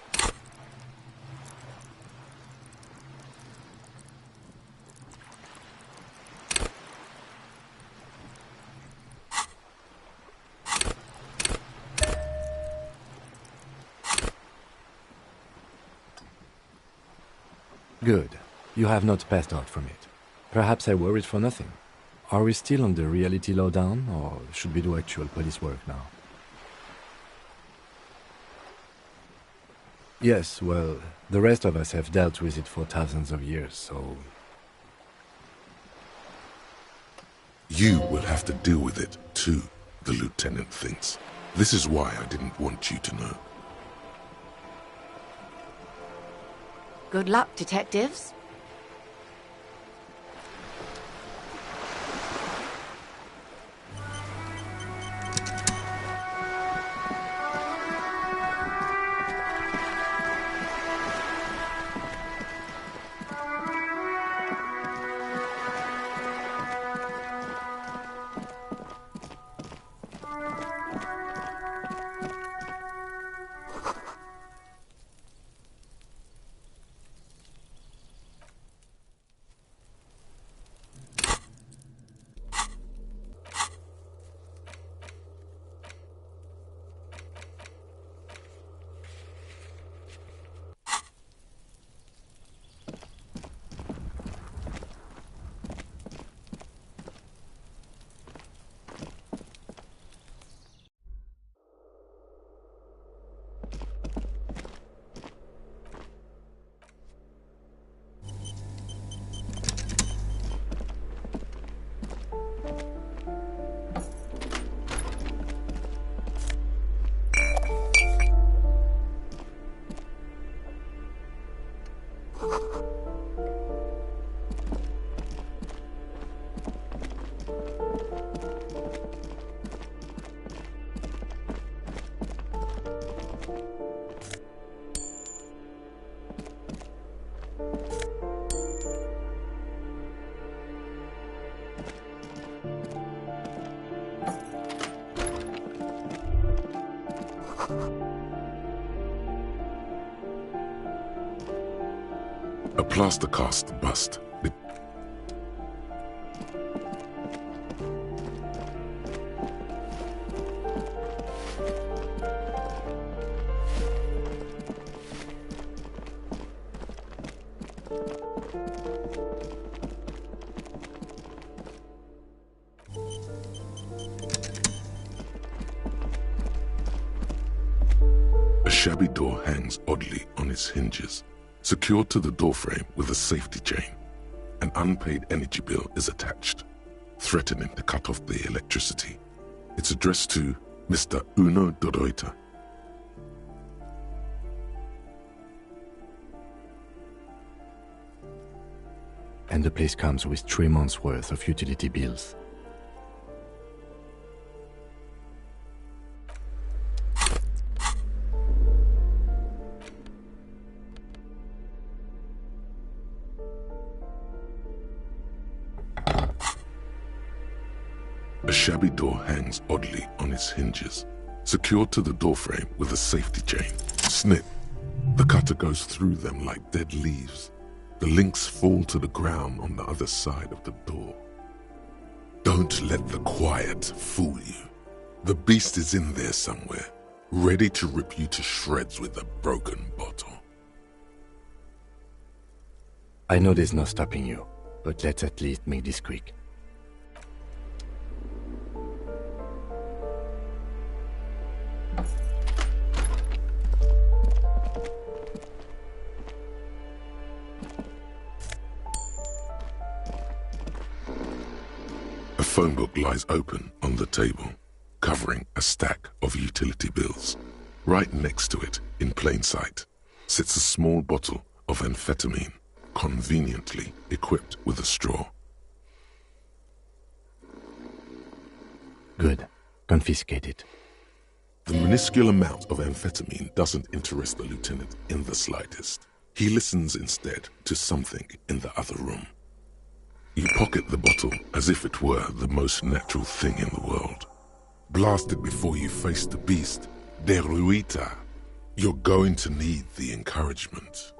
[SPEAKER 3] Good. You have not passed out from it. Perhaps I worried for nothing. Are we still on the reality lowdown, or should we do actual police work now? Yes, well, the rest of us have dealt with it for thousands of years, so...
[SPEAKER 2] You will have to deal with it, too, the lieutenant thinks. This is why I didn't want you to know.
[SPEAKER 4] Good luck, detectives.
[SPEAKER 2] A plaster cast bust. A shabby door hangs oddly on its hinges, secured to the doorframe with a safety chain. An unpaid energy bill is attached, threatening to cut off the electricity. It's addressed to Mr. Uno Doroita.
[SPEAKER 3] And the place comes with 3 months' worth of utility bills.
[SPEAKER 2] A shabby door hangs oddly on its hinges, secured to the doorframe with a safety chain. Snip! The cutter goes through them like dead leaves. The links fall to the ground on the other side of the door. Don't let the quiet fool you. The beast is in there somewhere, ready to rip you to shreds with a broken bottle.
[SPEAKER 3] I know there's no stopping you, but let's at least make this quick.
[SPEAKER 2] A phone book lies open on the table, covering a stack of utility bills. Right next to it, in plain sight, sits a small bottle of amphetamine, conveniently equipped with a straw.
[SPEAKER 3] Good. Confiscate it.
[SPEAKER 2] The minuscule amount of amphetamine doesn't interest the lieutenant in the slightest. He listens instead to something in the other room. You pocket the bottle as if it were the most natural thing in the world. Blast it before you face the beast. Deruita. You're going to need the encouragement.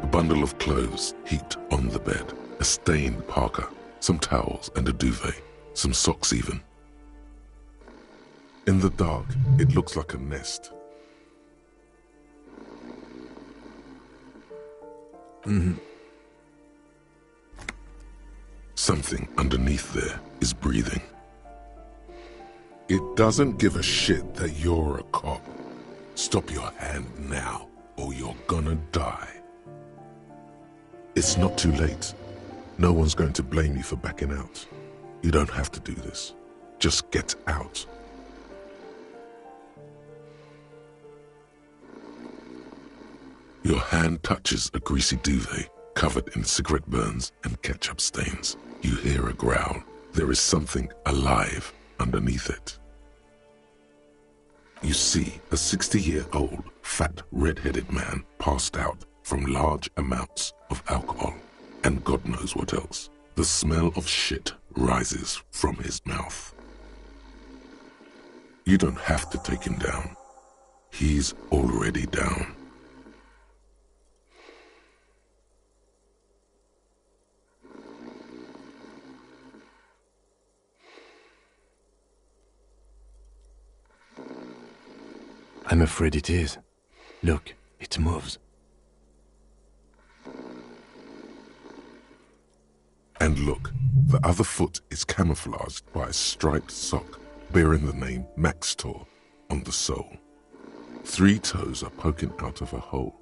[SPEAKER 2] A bundle of clothes heaped on the bed, a stained parka, some towels and a duvet, some socks even. In the dark, it looks like a nest. Something underneath there is breathing. It doesn't give a shit that you're a cop. Stop your hand now, or you're gonna die. It's not too late. No one's going to blame you for backing out. You don't have to do this. Just get out. Your hand touches a greasy duvet covered in cigarette burns and ketchup stains. You hear a growl. There is something alive underneath it. You see a 60-year-old, fat, red-headed man passed out from large amounts of alcohol and God knows what else. The smell of shit rises from his mouth. You don't have to take him down. He's already down.
[SPEAKER 3] I'm afraid it is. Look, it moves.
[SPEAKER 2] And look, the other foot is camouflaged by a striped sock bearing the name Maxtor on the sole. 3 toes are poking out of a hole.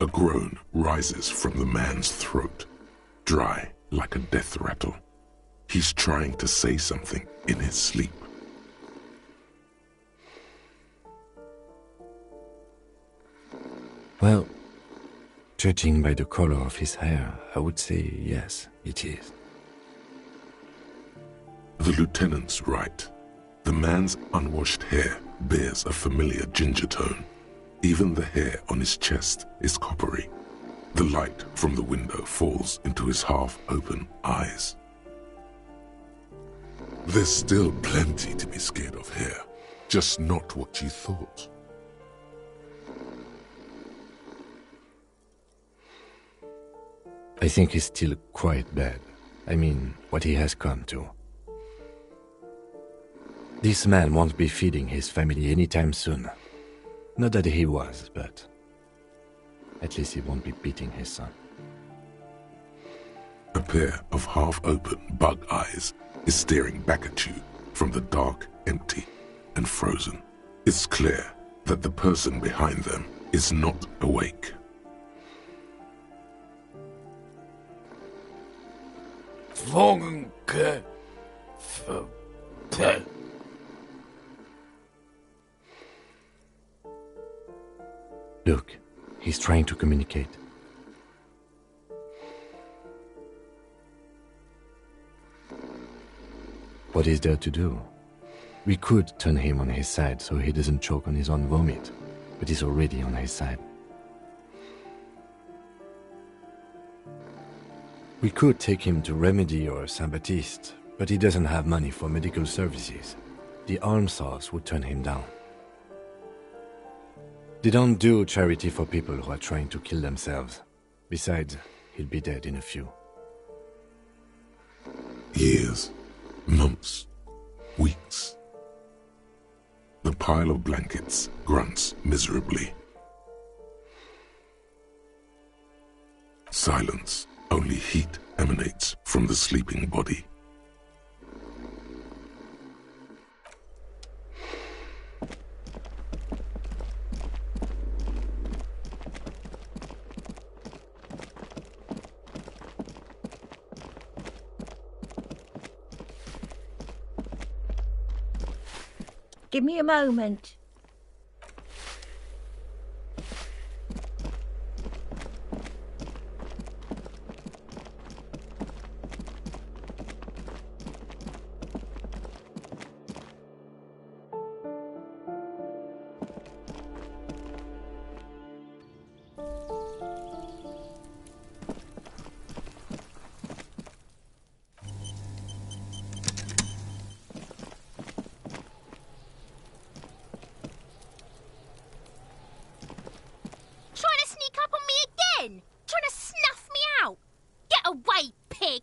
[SPEAKER 2] A groan rises from the man's throat, dry like a death rattle. He's trying to say something in his sleep.
[SPEAKER 3] Well, judging by the color of his hair, I would say yes, it is.
[SPEAKER 2] The lieutenant's right. The man's unwashed hair bears a familiar ginger tone. Even the hair on his chest is coppery. The light from the window falls into his half-open eyes. There's still plenty to be scared of here, just not what you thought.
[SPEAKER 3] I think he's still quite bad. I mean, what he has come to. This man won't be feeding his family anytime soon. Not that he was, but at least he won't be beating his son.
[SPEAKER 2] A pair of half-open bug eyes is staring back at you from the dark, empty, and frozen. It's clear that the person behind them is not awake.
[SPEAKER 3] Look, he's trying to communicate. What is there to do? We could turn him on his side so he doesn't choke on his own vomit, but he's already on his side. We could take him to Remedy or Saint-Baptiste, but he doesn't have money for medical services. The almshouse would turn him down. They don't do charity for people who are trying to kill themselves. Besides, he'll be dead in a few.
[SPEAKER 2] Years, months, weeks. The pile of blankets grunts miserably. Silence. Only heat emanates from the sleeping body.
[SPEAKER 5] Give me a moment.
[SPEAKER 6] away, pig!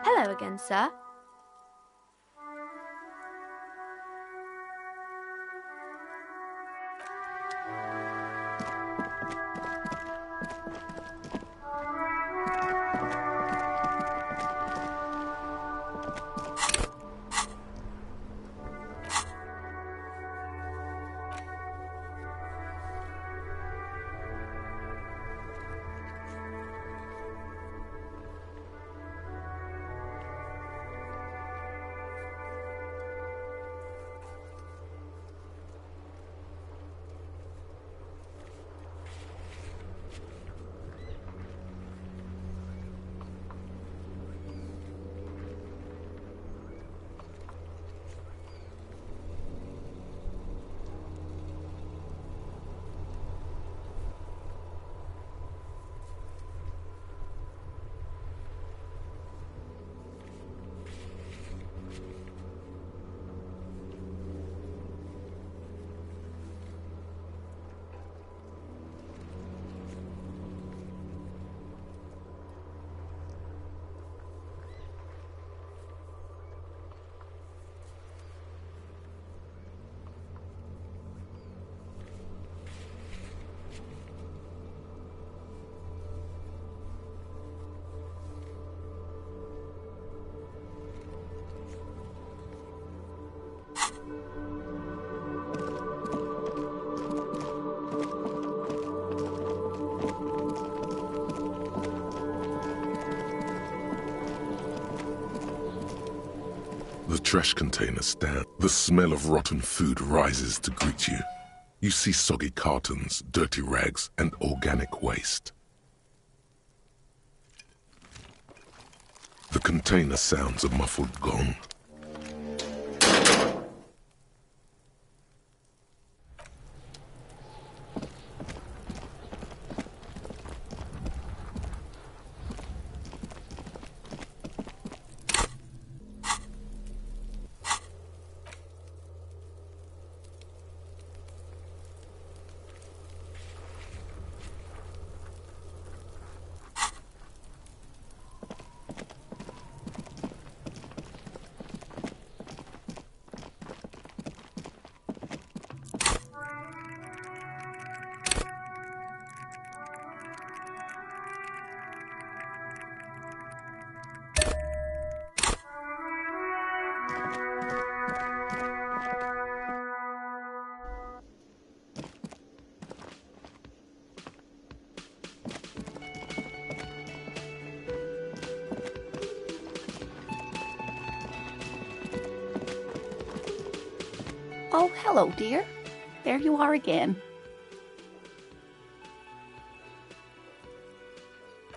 [SPEAKER 7] Hello again, sir.
[SPEAKER 2] trash container stand. The smell of rotten food rises to greet you. You see soggy cartons, dirty rags, and organic waste. The container sounds a muffled gong.
[SPEAKER 4] Oh, hello, dear. There you are again.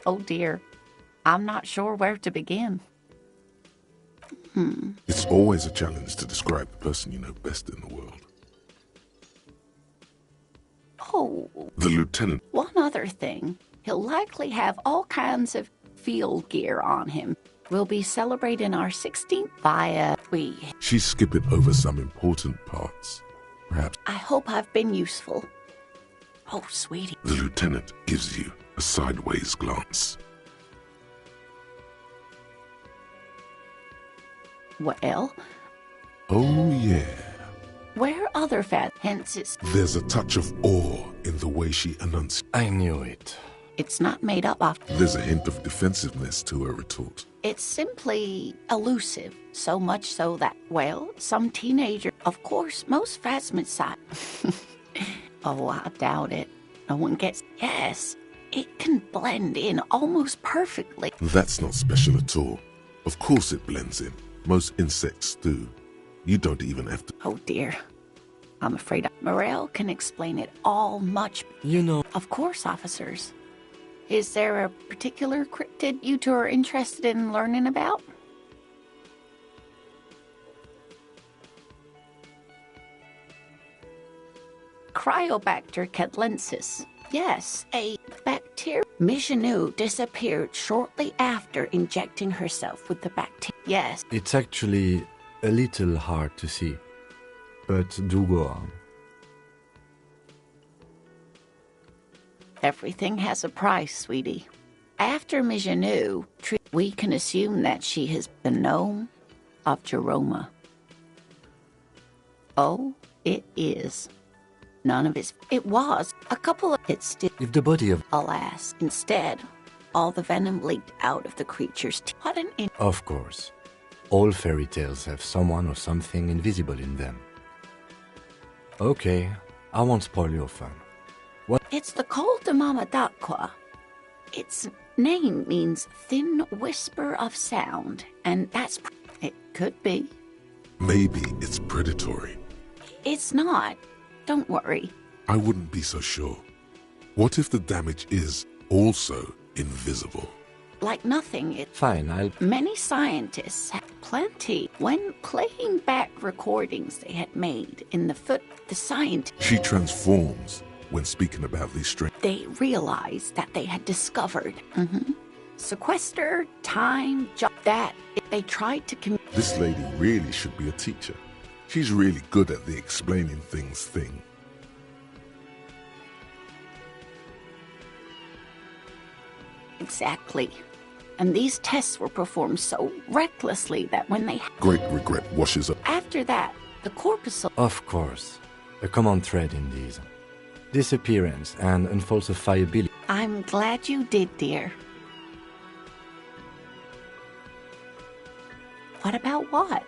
[SPEAKER 4] Oh, dear. I'm not sure where to begin.
[SPEAKER 2] It's always a challenge to describe the person you know best in the world.
[SPEAKER 4] Oh,
[SPEAKER 2] The lieutenant.
[SPEAKER 4] one other thing. He'll likely have all kinds of field gear on him. We'll be celebrating our 16th via
[SPEAKER 2] She's skipping over some important parts. Perhaps
[SPEAKER 4] I hope I've been useful. Oh, sweetie.
[SPEAKER 2] the lieutenant gives you a sideways glance.
[SPEAKER 4] Well,
[SPEAKER 2] Oh yeah.
[SPEAKER 4] where other hence
[SPEAKER 2] There's a touch of awe in the way she enunciates.
[SPEAKER 3] I knew it.
[SPEAKER 4] it's not made up of.
[SPEAKER 2] There's a hint of defensiveness to her retort.
[SPEAKER 4] It's simply elusive, so much so that, well, some teenager, of course, most Phasmid side. Oh, I doubt it. No one gets, yes, it can blend in almost perfectly.
[SPEAKER 2] That's not special at all. Of course it blends in. Most insects do. You don't even have to.
[SPEAKER 4] Oh dear. I'm afraid Morel can explain it all much.
[SPEAKER 3] You know,
[SPEAKER 4] Of course, officers. Is there a particular cryptid you two are interested in learning about? Cryobacter catlensis. Yes, a bacteria. Michenu disappeared shortly after injecting herself with the bacteria. Yes,
[SPEAKER 3] it's actually a little hard to see. But do go on.
[SPEAKER 4] everything has a price, sweetie. After Michenu, we can assume that she has the gnome of Jeroma. Oh, it is. None of it was. A couple of it still.
[SPEAKER 3] If the body of...
[SPEAKER 4] Alas, instead, all the venom leaked out of the creature's teeth. What an
[SPEAKER 3] Of course. All fairy tales have someone or something invisible in them. Okay, I won't spoil your fun.
[SPEAKER 4] It's the Col de Mama d'Aqua. Its name means thin whisper of sound, and that's... It could be.
[SPEAKER 2] Maybe it's predatory.
[SPEAKER 4] It's not. Don't worry.
[SPEAKER 2] I wouldn't be so sure. What if the damage is also invisible?
[SPEAKER 4] Like nothing, it...
[SPEAKER 3] Fine, I'll...
[SPEAKER 4] Many scientists have plenty. When playing back recordings they had made in the scientists...
[SPEAKER 2] She transforms when speaking about these strange...
[SPEAKER 4] They realized that they had discovered... Sequester, time, that... They tried to...
[SPEAKER 2] This lady really should be a teacher. She's really good at the explaining things thing.
[SPEAKER 4] Exactly. And these tests were performed so recklessly that when they...
[SPEAKER 2] Great regret washes up.
[SPEAKER 4] After that, the corpuscle...
[SPEAKER 3] Of course. A common thread in these. Disappearance and unfalsifiability.
[SPEAKER 4] I'm glad you did, dear. What about what?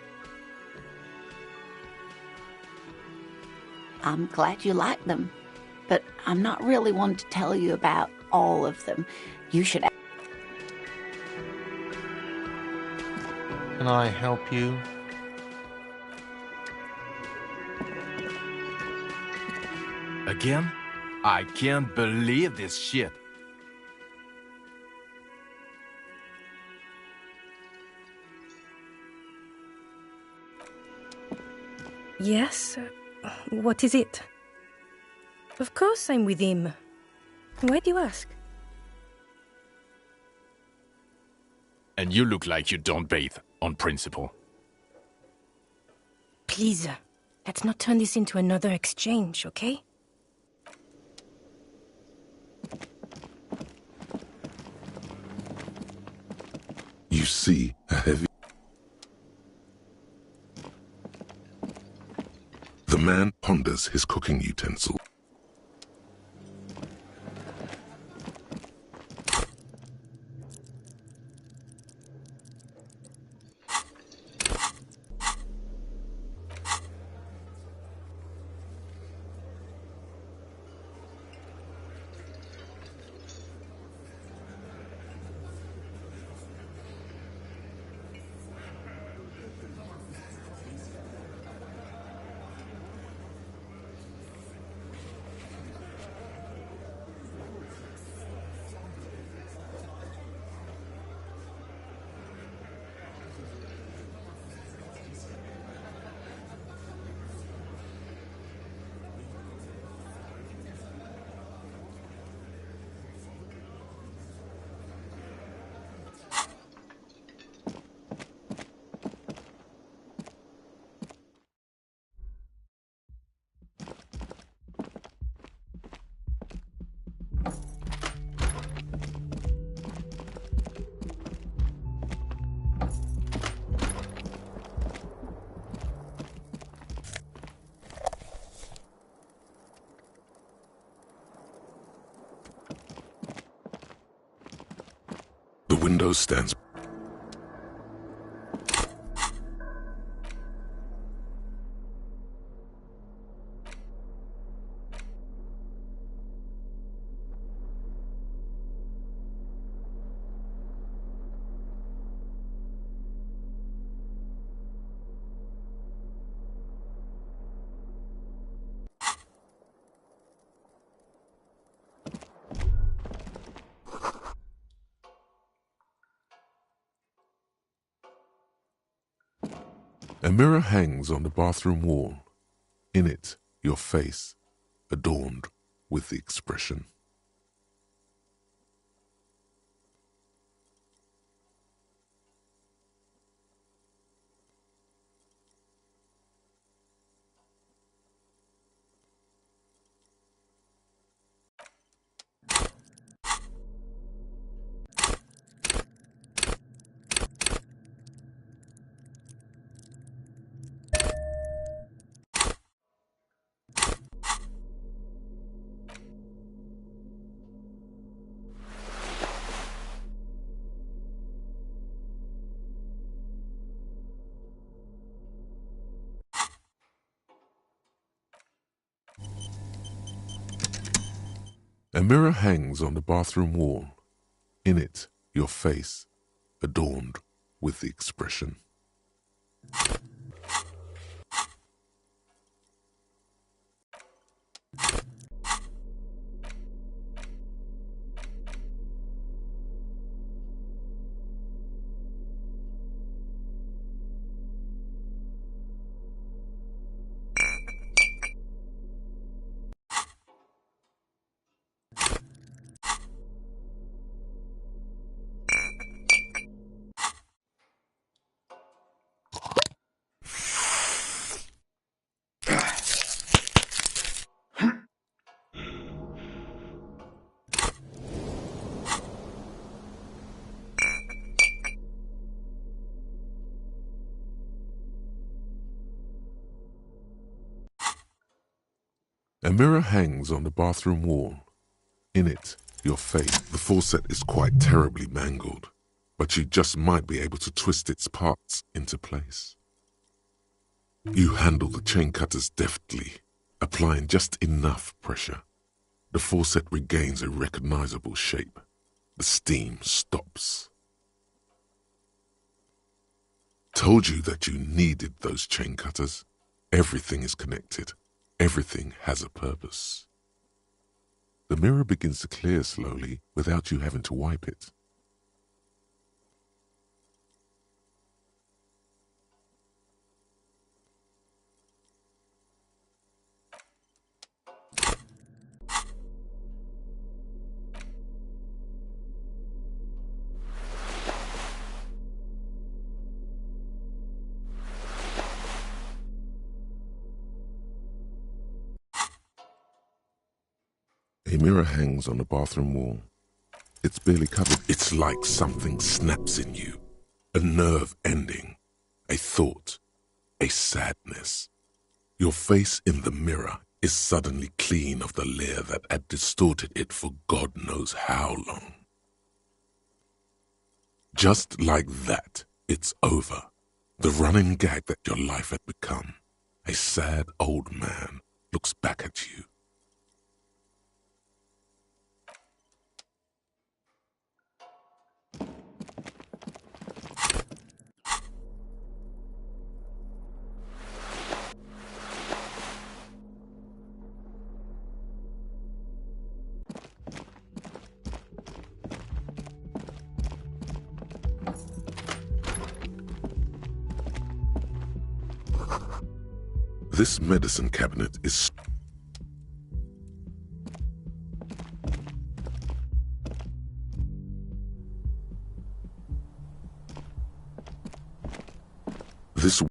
[SPEAKER 4] I'm glad you like them, but I'm not really one to tell you about all of them. You should...
[SPEAKER 7] Can I help you? Again? I can't believe this shit.
[SPEAKER 8] Yes? What is it? Of course I'm with him. Why do you ask?
[SPEAKER 7] And you look like you don't bathe, on principle.
[SPEAKER 8] Please, let's not turn this into another exchange, okay?
[SPEAKER 2] You see a heavy... The man ponders his cooking utensil. The window stands. A mirror hangs on the bathroom wall. In it, your face, adorned with the expression. A mirror hangs on the bathroom wall. In it, your face, adorned with the expression. A mirror hangs on the bathroom wall. In it, your face. The faucet is quite terribly mangled, but you just might be able to twist its parts into place. You handle the chain cutters deftly, applying just enough pressure. The faucet regains a recognizable shape. The steam stops. Told you that you needed those chain cutters. Everything is connected. Everything has a purpose. The mirror begins to clear slowly without you having to wipe it. A mirror hangs on the bathroom wall. It's barely covered. It's like something snaps in you. A nerve ending. A thought. A sadness. Your face in the mirror is suddenly clean of the layer that had distorted it for God knows how long. Just like that, it's over. The running gag that your life had become. A sad old man looks back at you. This medicine cabinet is... This